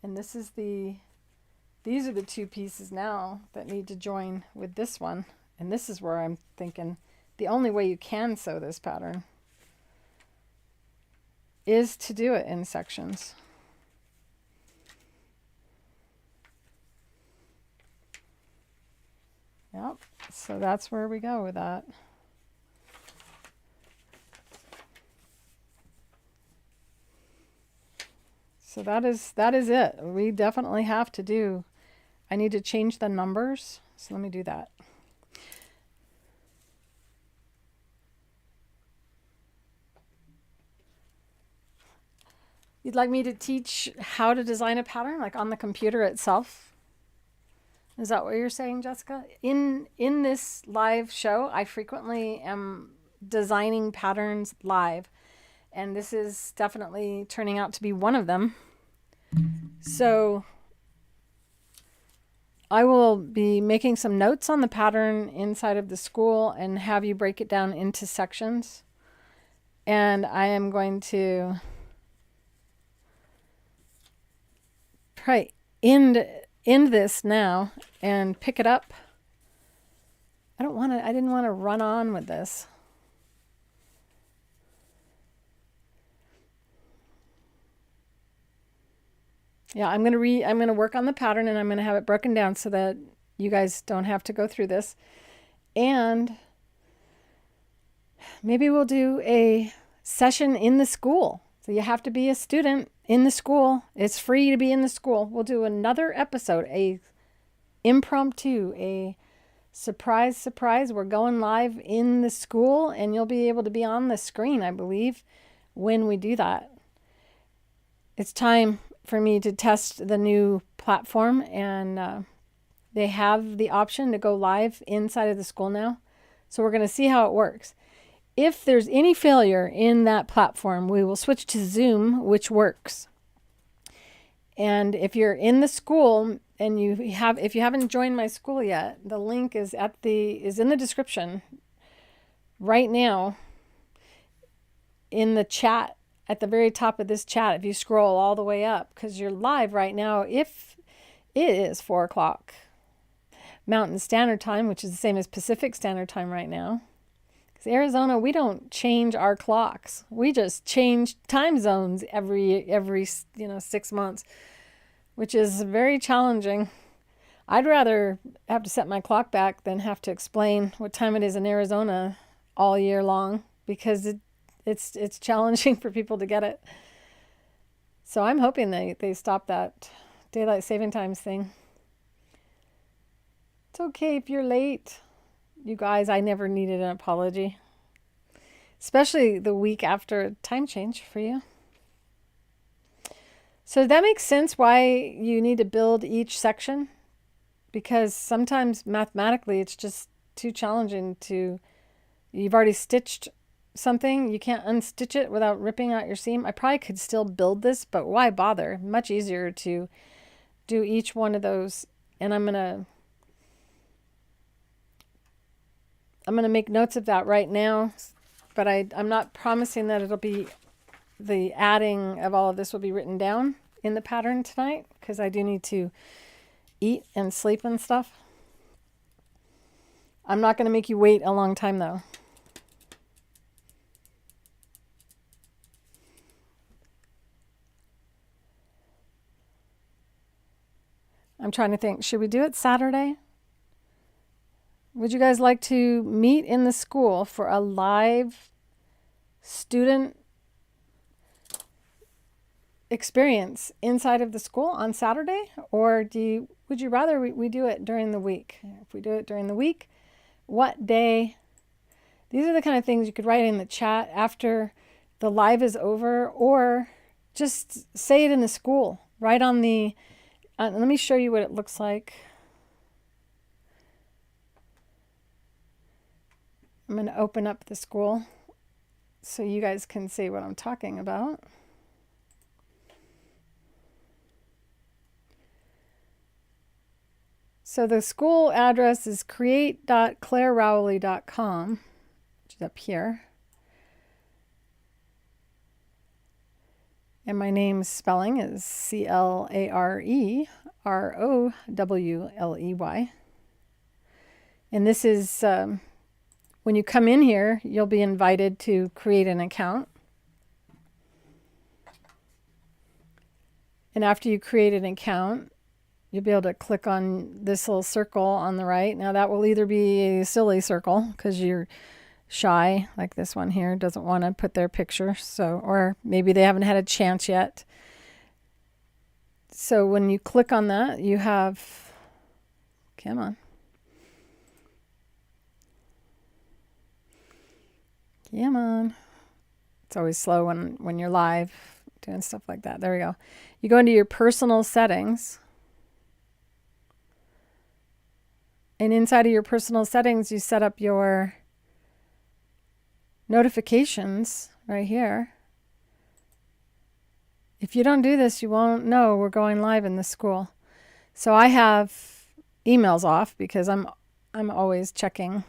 And this is these are the 2 pieces now that need to join with this one. And this is where I'm thinking the only way you can sew this pattern is to do it in sections. Yep, so that's where we go with that. So that is it. We definitely have to do, I need to change the numbers. So let me do that. You'd like me to teach how to design a pattern, like on the computer itself? Is that what you're saying, Jessica? In this live show, I frequently am designing patterns live, and this is definitely turning out to be one of them. So I will be making some notes on the pattern inside of the school and have you break it down into sections. And I am going to try end this now and pick it up. I didn't want to run on with this. Yeah, I'm going to work on the pattern, and I'm going to have it broken down so that you guys don't have to go through this. And maybe we'll do a session in the school. So you have to be a student in the school. It's free to be in the school. We'll do another episode, a impromptu, a surprise. We're going live in the school, and you'll be able to be on the screen, I believe, when we do that. It's time for me to test the new platform, and they have the option to go live inside of the school now. So we're going to see how it works. If there's any failure in that platform, we will switch to Zoom, which works. And if you're in the school and if you haven't joined my school yet, the link is in the description right now in the chat at the very top of this chat. If you scroll all the way up, because you're live right now, if it is 4 o'clock Mountain Standard Time, which is the same as Pacific Standard Time right now. Because Arizona, we don't change our clocks. We just change time zones every 6 months, which is very challenging. I'd rather have to set my clock back than have to explain what time it is in Arizona all year long, because it's challenging for people to get it. So I'm hoping they stop that daylight saving times thing. It's okay if you're late. You guys, I never needed an apology. Especially the week after a time change for you. So that makes sense why you need to build each section. Because sometimes mathematically it's just too challenging you've already stitched something, you can't unstitch it without ripping out your seam. I probably could still build this, but why bother? Much easier to do each one of those. And I'm gonna make notes of that right now, but I'm not promising that it'll be the adding of all of this will be written down in the pattern tonight, because I do need to eat and sleep and stuff. I'm not going to make you wait a long time though. I'm trying to think, should we do it Saturday? Would you guys like to meet in the school for a live student experience inside of the school on Saturday? Or would you rather we do it during the week? If we do it during the week, what day? These are the kind of things you could write in the chat after the live is over, or just say it in the school. Right on the, let me show you what it looks like. I'm going to open up the school so you guys can see what I'm talking about. So the school address is create.clarerowley.com, which is up here. And my name's spelling is CLAREROWLEY. And this is, when you come in here, you'll be invited to create an account. And after you create an account, you'll be able to click on this little circle on the right. Now that will either be a silly circle because you're shy, like this one here, doesn't want to put their picture. So, or maybe they haven't had a chance yet. So when you click on that, you have, come on. Come on. It's always slow when you're live. doing stuff like that. There we go. You go into your personal settings. And inside of your personal settings, you set up your notifications right here. If you don't do this, you won't know we're going live in this school. So I have emails off because I'm always checking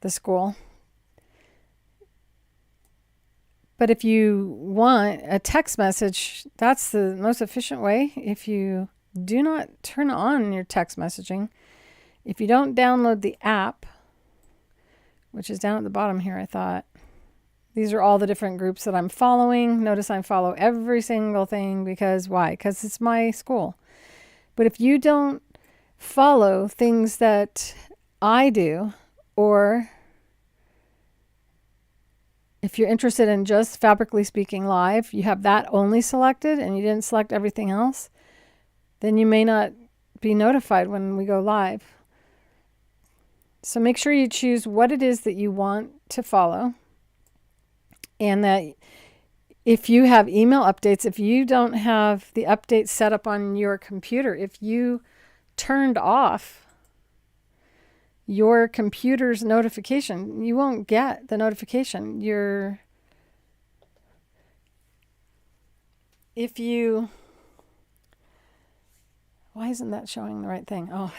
the school. But if you want a text message, that's the most efficient way. If you do not turn on your text messaging, if you don't download the app, which is down at the bottom here, I thought. These are all the different groups that I'm following. Notice I follow every single thing because why? Because it's my school. But if you don't follow things that I do, or if you're interested in just Fabrically Speaking Live, you have that only selected and you didn't select everything else, then you may not be notified when we go live. So make sure you choose what it is that you want to follow. And that if you have email updates, if you don't have the updates set up on your computer, if you turned off your computer's notification, you won't get the notification. Why isn't that showing the right thing? Oh,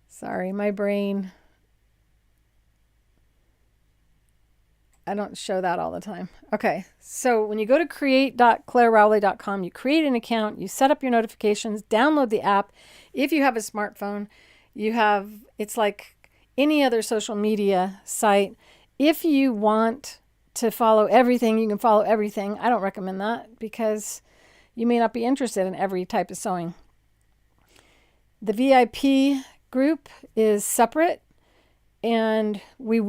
sorry, my brain. I don't show that all the time. Okay, so when you go to create.clarerowley.com, you create an account, you set up your notifications, download the app. If you have a smartphone, it's like any other social media site. If you want to follow everything, you can follow everything. I don't recommend that because you may not be interested in every type of sewing. The VIP group is separate. And we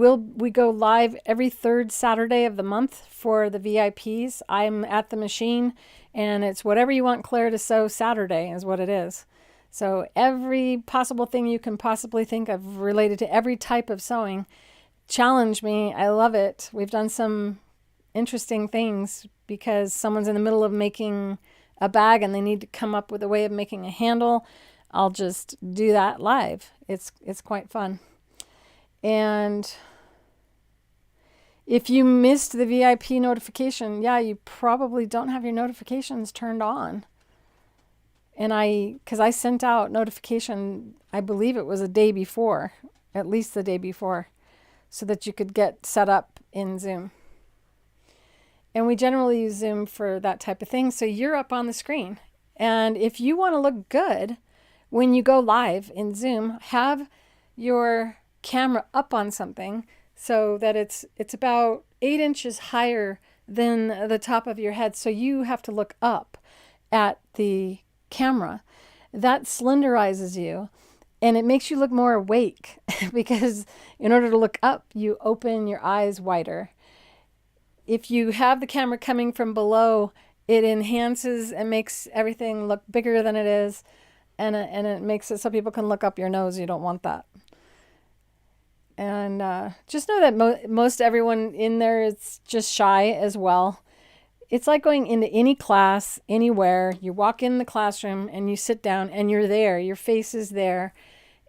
go live every third Saturday of the month for the VIPs. I'm at the machine, and it's whatever you want Claire to sew Saturday is what it is. So every possible thing you can possibly think of related to every type of sewing, challenge me. I love it. We've done some interesting things because someone's in the middle of making a bag and they need to come up with a way of making a handle. I'll just do that live. It's quite fun. And if you missed the VIP notification, you probably don't have your notifications turned on. And because I sent out notification, I believe it was a day before, at least the day before, so that you could get set up in Zoom. And we generally use Zoom for that type of thing. So you're up on the screen. And if you want to look good when you go live in Zoom, have your camera up on something so that it's about 8 inches higher than the top of your head. So you have to look up at the camera. That slenderizes you and it makes you look more awake because in order to look up, you open your eyes wider. If you have the camera coming from below, it enhances and makes everything look bigger than it is. And it makes it so people can look up your nose. You don't want that. And just know that most everyone in there is just shy as well. It's like going into any class, anywhere. You walk in the classroom and you sit down and you're there. Your face is there.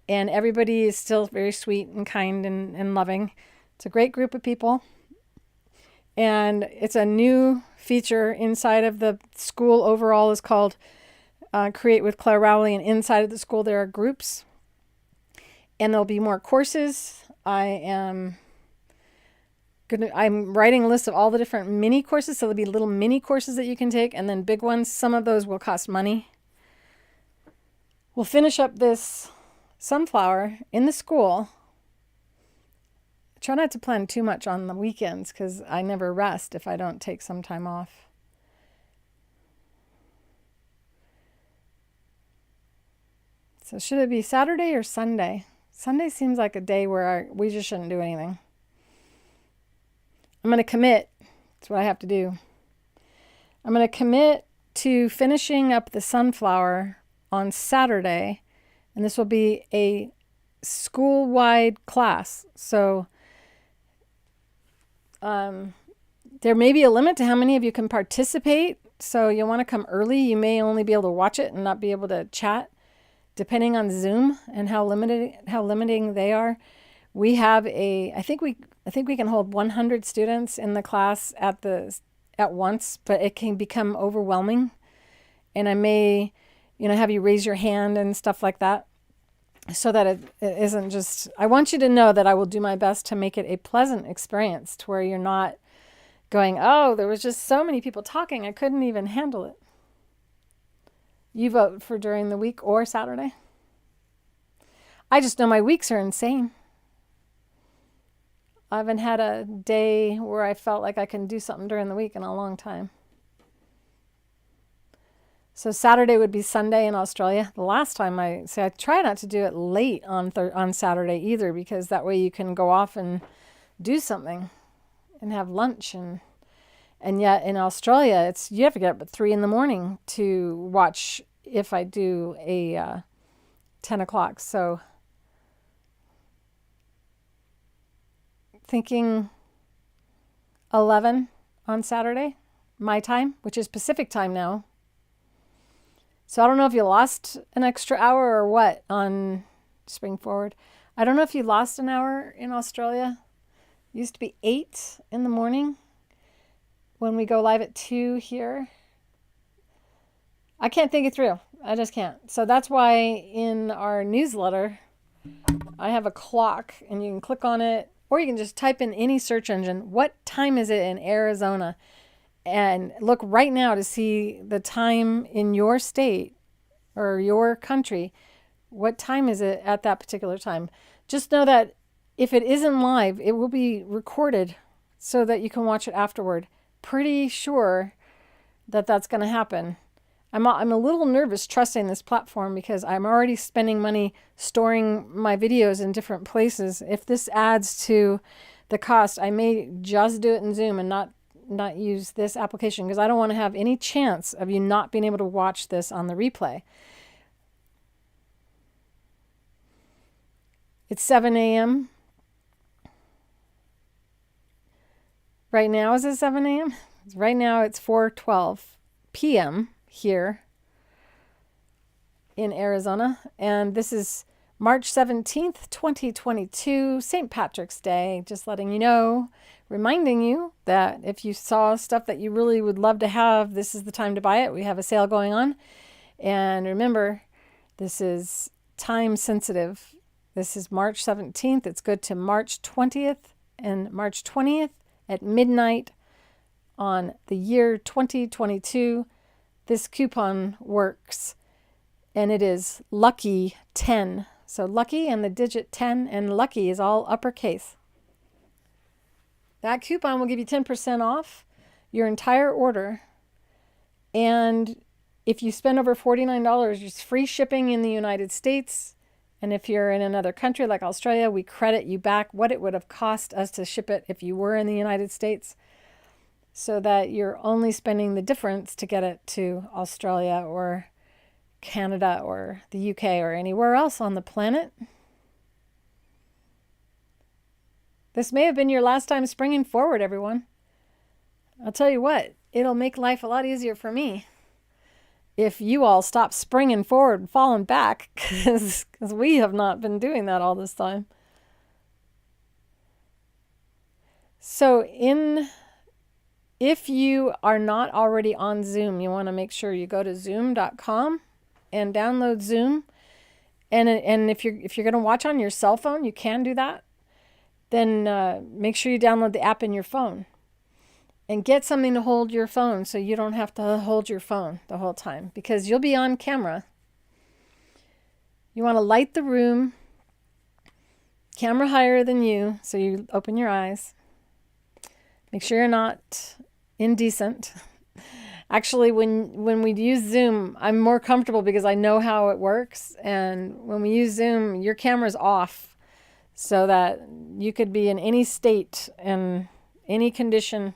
And everybody is still very sweet and kind and loving. It's a great group of people. And it's a new feature inside of the school overall is called Create with Clare Rowley. And inside of the school there are groups. And there'll be more courses. I'm writing a list of all the different mini courses. So there'll be little mini courses that you can take and then big ones. Some of those will cost money. We'll finish up this sunflower in the school. Try not to plan too much on the weekends because I never rest if I don't take some time off. So should it be Saturday or Sunday? Sunday seems like a day where we just shouldn't do anything. I'm going to commit. That's what I have to do. I'm going to commit to finishing up the sunflower on Saturday. And this will be a school-wide class. So There may be a limit to how many of you can participate, so you'll want to come early. You may only be able to watch it and not be able to chat, depending on Zoom and how limiting they are. We have I think we can hold 100 students in the class at once, but it can become overwhelming. And I may, have you raise your hand and stuff like that, so that it isn't just, I want you to know that I will do my best to make it a pleasant experience to where you're not going, oh, there was just so many people talking, I couldn't even handle it. You vote for during the week or Saturday. I just know my weeks are insane. I haven't had a day where I felt like I can do something during the week in a long time. So Saturday would be Sunday in Australia. The last time I try not to do it late on Saturday either, because that way you can go off and do something and have lunch. And yet in Australia, you have to get up at 3 a.m. to watch if I do a 10 o'clock. So thinking 11 on Saturday, my time, which is Pacific time now. So I don't know if you lost an extra hour or what on Spring Forward. I don't know if you lost an hour in Australia. It used to be 8 a.m. when we go live at 2 here. I can't think it through. I just can't. So that's why in our newsletter, I have a clock and you can click on it, or you can just type in any search engine, what time is it in Arizona? And look right now to see the time in your state or your country. What time is it at that particular time? Just know that if it isn't live, it will be recorded so that you can watch it afterward. Pretty sure that that's going to happen. I'm a little nervous trusting this platform because I'm already spending money storing my videos in different places. If this adds to the cost, I may just do it in Zoom and not use this application, because I don't want to have any chance of you not being able to watch this on the replay. It's 7 a.m. Right now, is it 7 a.m.? Right now it's 4:12 p.m. here in Arizona. And this is March 17th, 2022, St. Patrick's Day. Just letting you know, reminding you that if you saw stuff that you really would love to have, this is the time to buy it. We have a sale going on. And remember, this is time sensitive. This is March 17th. It's good to March 20th and March 20th at midnight on the year 2022. This coupon works, and it is Lucky 10. So Lucky and the digit 10, and Lucky is all uppercase. That coupon will give you 10% off your entire order. And if you spend over $49, it's free shipping in the United States. And if you're in another country like Australia, we credit you back what it would have cost us to ship it if you were in the United States, so that you're only spending the difference to get it to Australia or Canada or the UK or anywhere else on the planet. This may have been your last time springing forward, everyone. I'll tell you what, it'll make life a lot easier for me if you all stop springing forward and falling back, because we have not been doing that all this time. So if you are not already on Zoom, you want to make sure you go to zoom.com and download Zoom. And if you're going to watch on your cell phone, you can do that. Then make sure you download the app in your phone. And get something to hold your phone so you don't have to hold your phone the whole time, because you'll be on camera. You want to light the room, camera higher than you, so you open your eyes. Make sure you're not indecent. Actually, when we use Zoom, I'm more comfortable because I know how it works. And when we use Zoom, your camera's off so that you could be in any state and any condition.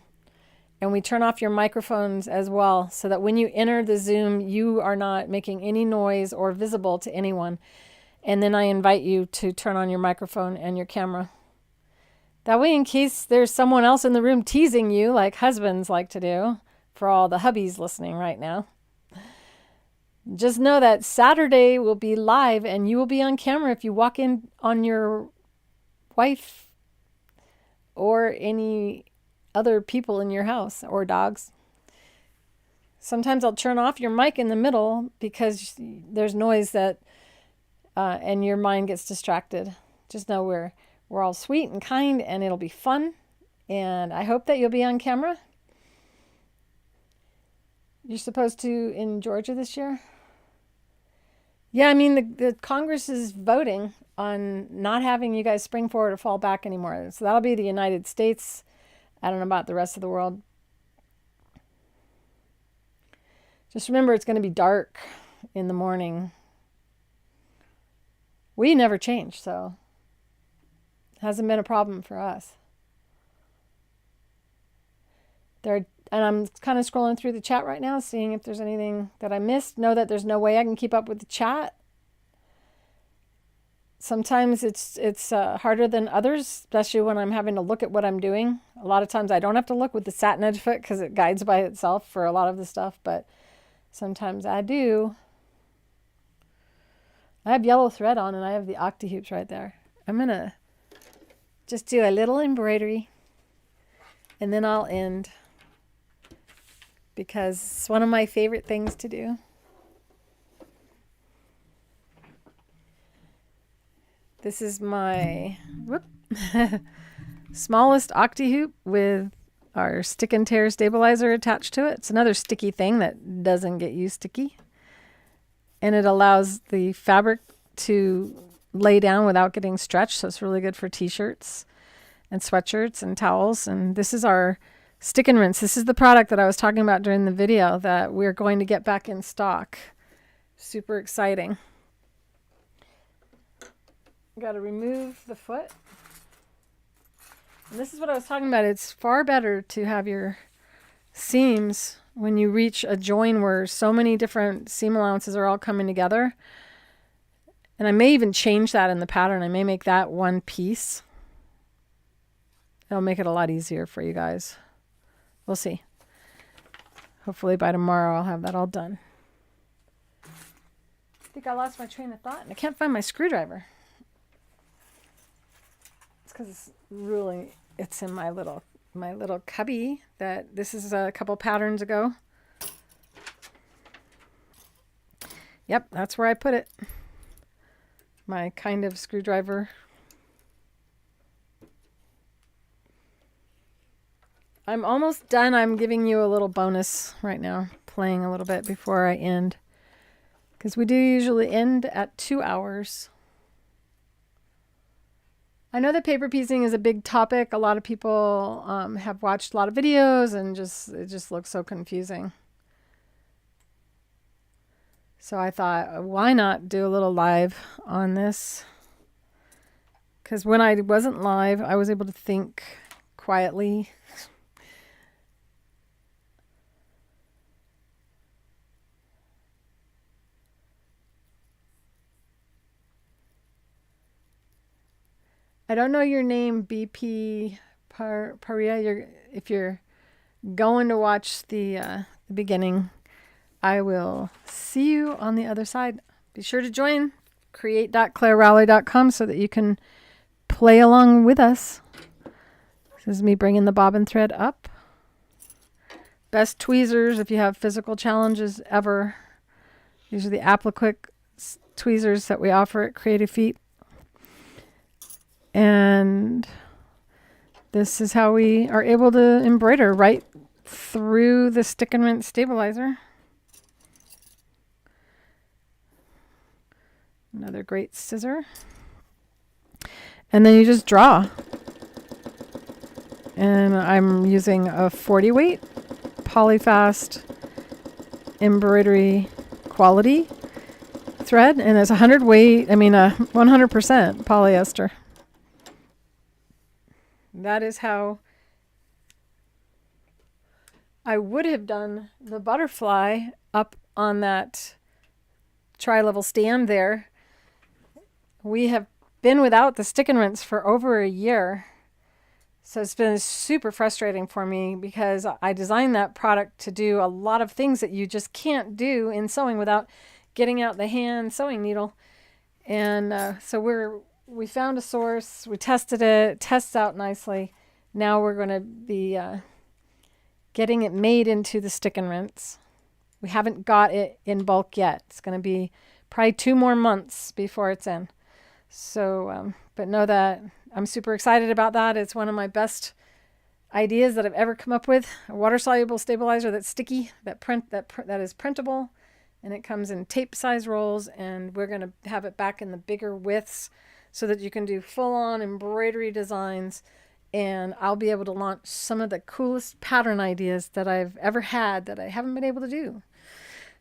And we turn off your microphones as well, so that when you enter the Zoom, you are not making any noise or visible to anyone. And then I invite you to turn on your microphone and your camera. That way, in case there's someone else in the room teasing you, like husbands like to do, for all the hubbies listening right now, just know that Saturday will be live and you will be on camera if you walk in on your wife or any other people in your house or dogs. Sometimes I'll turn off your mic in the middle because there's noise that and your mind gets distracted. Just know we're all sweet and kind and it'll be fun. And I hope that you'll be on camera. You're supposed to in Georgia this year? Yeah, I mean, the Congress is voting on not having you guys spring forward or fall back anymore. So that'll be the United States. I don't know about the rest of the world. Just remember, it's going to be dark in the morning. We never change, so it hasn't been a problem for us. And I'm kind of scrolling through the chat right now, seeing if there's anything that I missed. Know that there's no way I can keep up with the chat. Sometimes it's harder than others, especially when I'm having to look at what I'm doing. A lot of times I don't have to look with the Satinedge Foot because it guides by itself for a lot of the stuff, but sometimes I do. I have yellow thread on and I have the Octi-Hoops right there. I'm going to just do a little embroidery and then I'll end because it's one of my favorite things to do. This is my smallest Octi-Hoop with our stick and tear stabilizer attached to it. It's another sticky thing that doesn't get you sticky. And it allows the fabric to lay down without getting stretched. So it's really good for t-shirts and sweatshirts and towels. And this is our stick and rinse. This is the product that I was talking about during the video that we're going to get back in stock. Super exciting. Got to remove the foot. And this is what I was talking about. It's far better to have your seams when you reach a join where so many different seam allowances are all coming together. And I may even change that in the pattern. I may make that one piece. It'll make it a lot easier for you guys. We'll see. Hopefully by tomorrow I'll have that all done. I think I lost my train of thought and I can't find my screwdriver. It's because it's in my little cubby that this is a couple patterns ago. Yep, that's where I put it. My kind of screwdriver. I'm almost done. I'm giving you a little bonus right now, playing a little bit before I end. Because we do usually end at 2 hours. I know that paper piecing is a big topic. A lot of people have watched a lot of videos and it just looks so confusing. So I thought, why not do a little live on this? Because when I wasn't live, I was able to think quietly. I don't know your name, BP Paria. If you're going to watch the beginning, I will see you on the other side. Be sure to join create.clarerowley.com so that you can play along with us. This is me bringing the bobbin thread up. Best tweezers if you have physical challenges ever. These are the Appliquick tweezers that we offer at Creative Feet. And this is how we are able to embroider right through the stick and rinse stabilizer. Another great scissor. And then you just draw. And I'm using a 40 weight Polyfast embroidery quality thread. And it's 100 weight, 100% polyester. That is how I would have done the butterfly up on that tri-level stand there. We have been without the stick and rinse for over a year. So it's been super frustrating for me because I designed that product to do a lot of things that you just can't do in sewing without getting out the hand sewing needle. And so we found a source, we tested it, tests out nicely. Now we're going to be getting it made into the stick and rinse. We haven't got it in bulk yet. It's going to be probably 2 more months before it's in. So, but know that I'm super excited about that. It's one of my best ideas that I've ever come up with. A water-soluble stabilizer that's sticky, that is printable, and it comes in tape size rolls, and we're going to have it back in the bigger widths so that you can do full-on embroidery designs, and I'll be able to launch some of the coolest pattern ideas that I've ever had that I haven't been able to do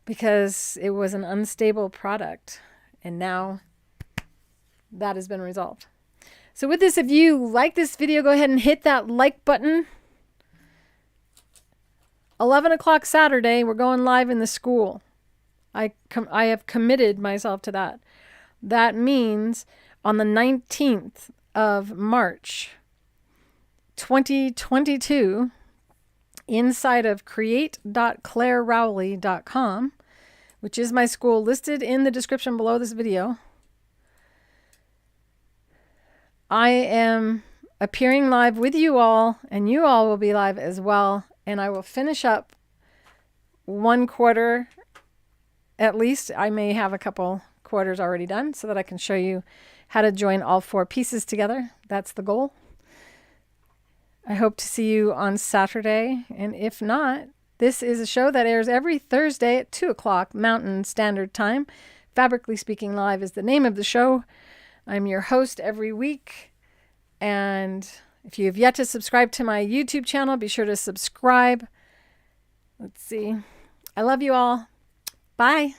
because it was an unstable product, and now that has been resolved. So with this, if you like this video, go ahead and hit that like button. 11 o'clock Saturday, we're going live in the school. I have committed myself to that. That means on the 19th of March, 2022, inside of create.clarerowley.com, which is my school listed in the description below this video, I am appearing live with you all, and you all will be live as well, and I will finish up 1 quarter. At least I may have a couple quarters already done so that I can show you how to join all 4 pieces together. That's the goal. I hope to see you on Saturday, and if not, this is a show that airs every Thursday at 2 o'clock Mountain Standard Time. Fabrically Speaking Live is the name of the show. I'm your host every week, and if you have yet to subscribe to my YouTube channel, be sure to subscribe. Let's see. I love you all. Bye.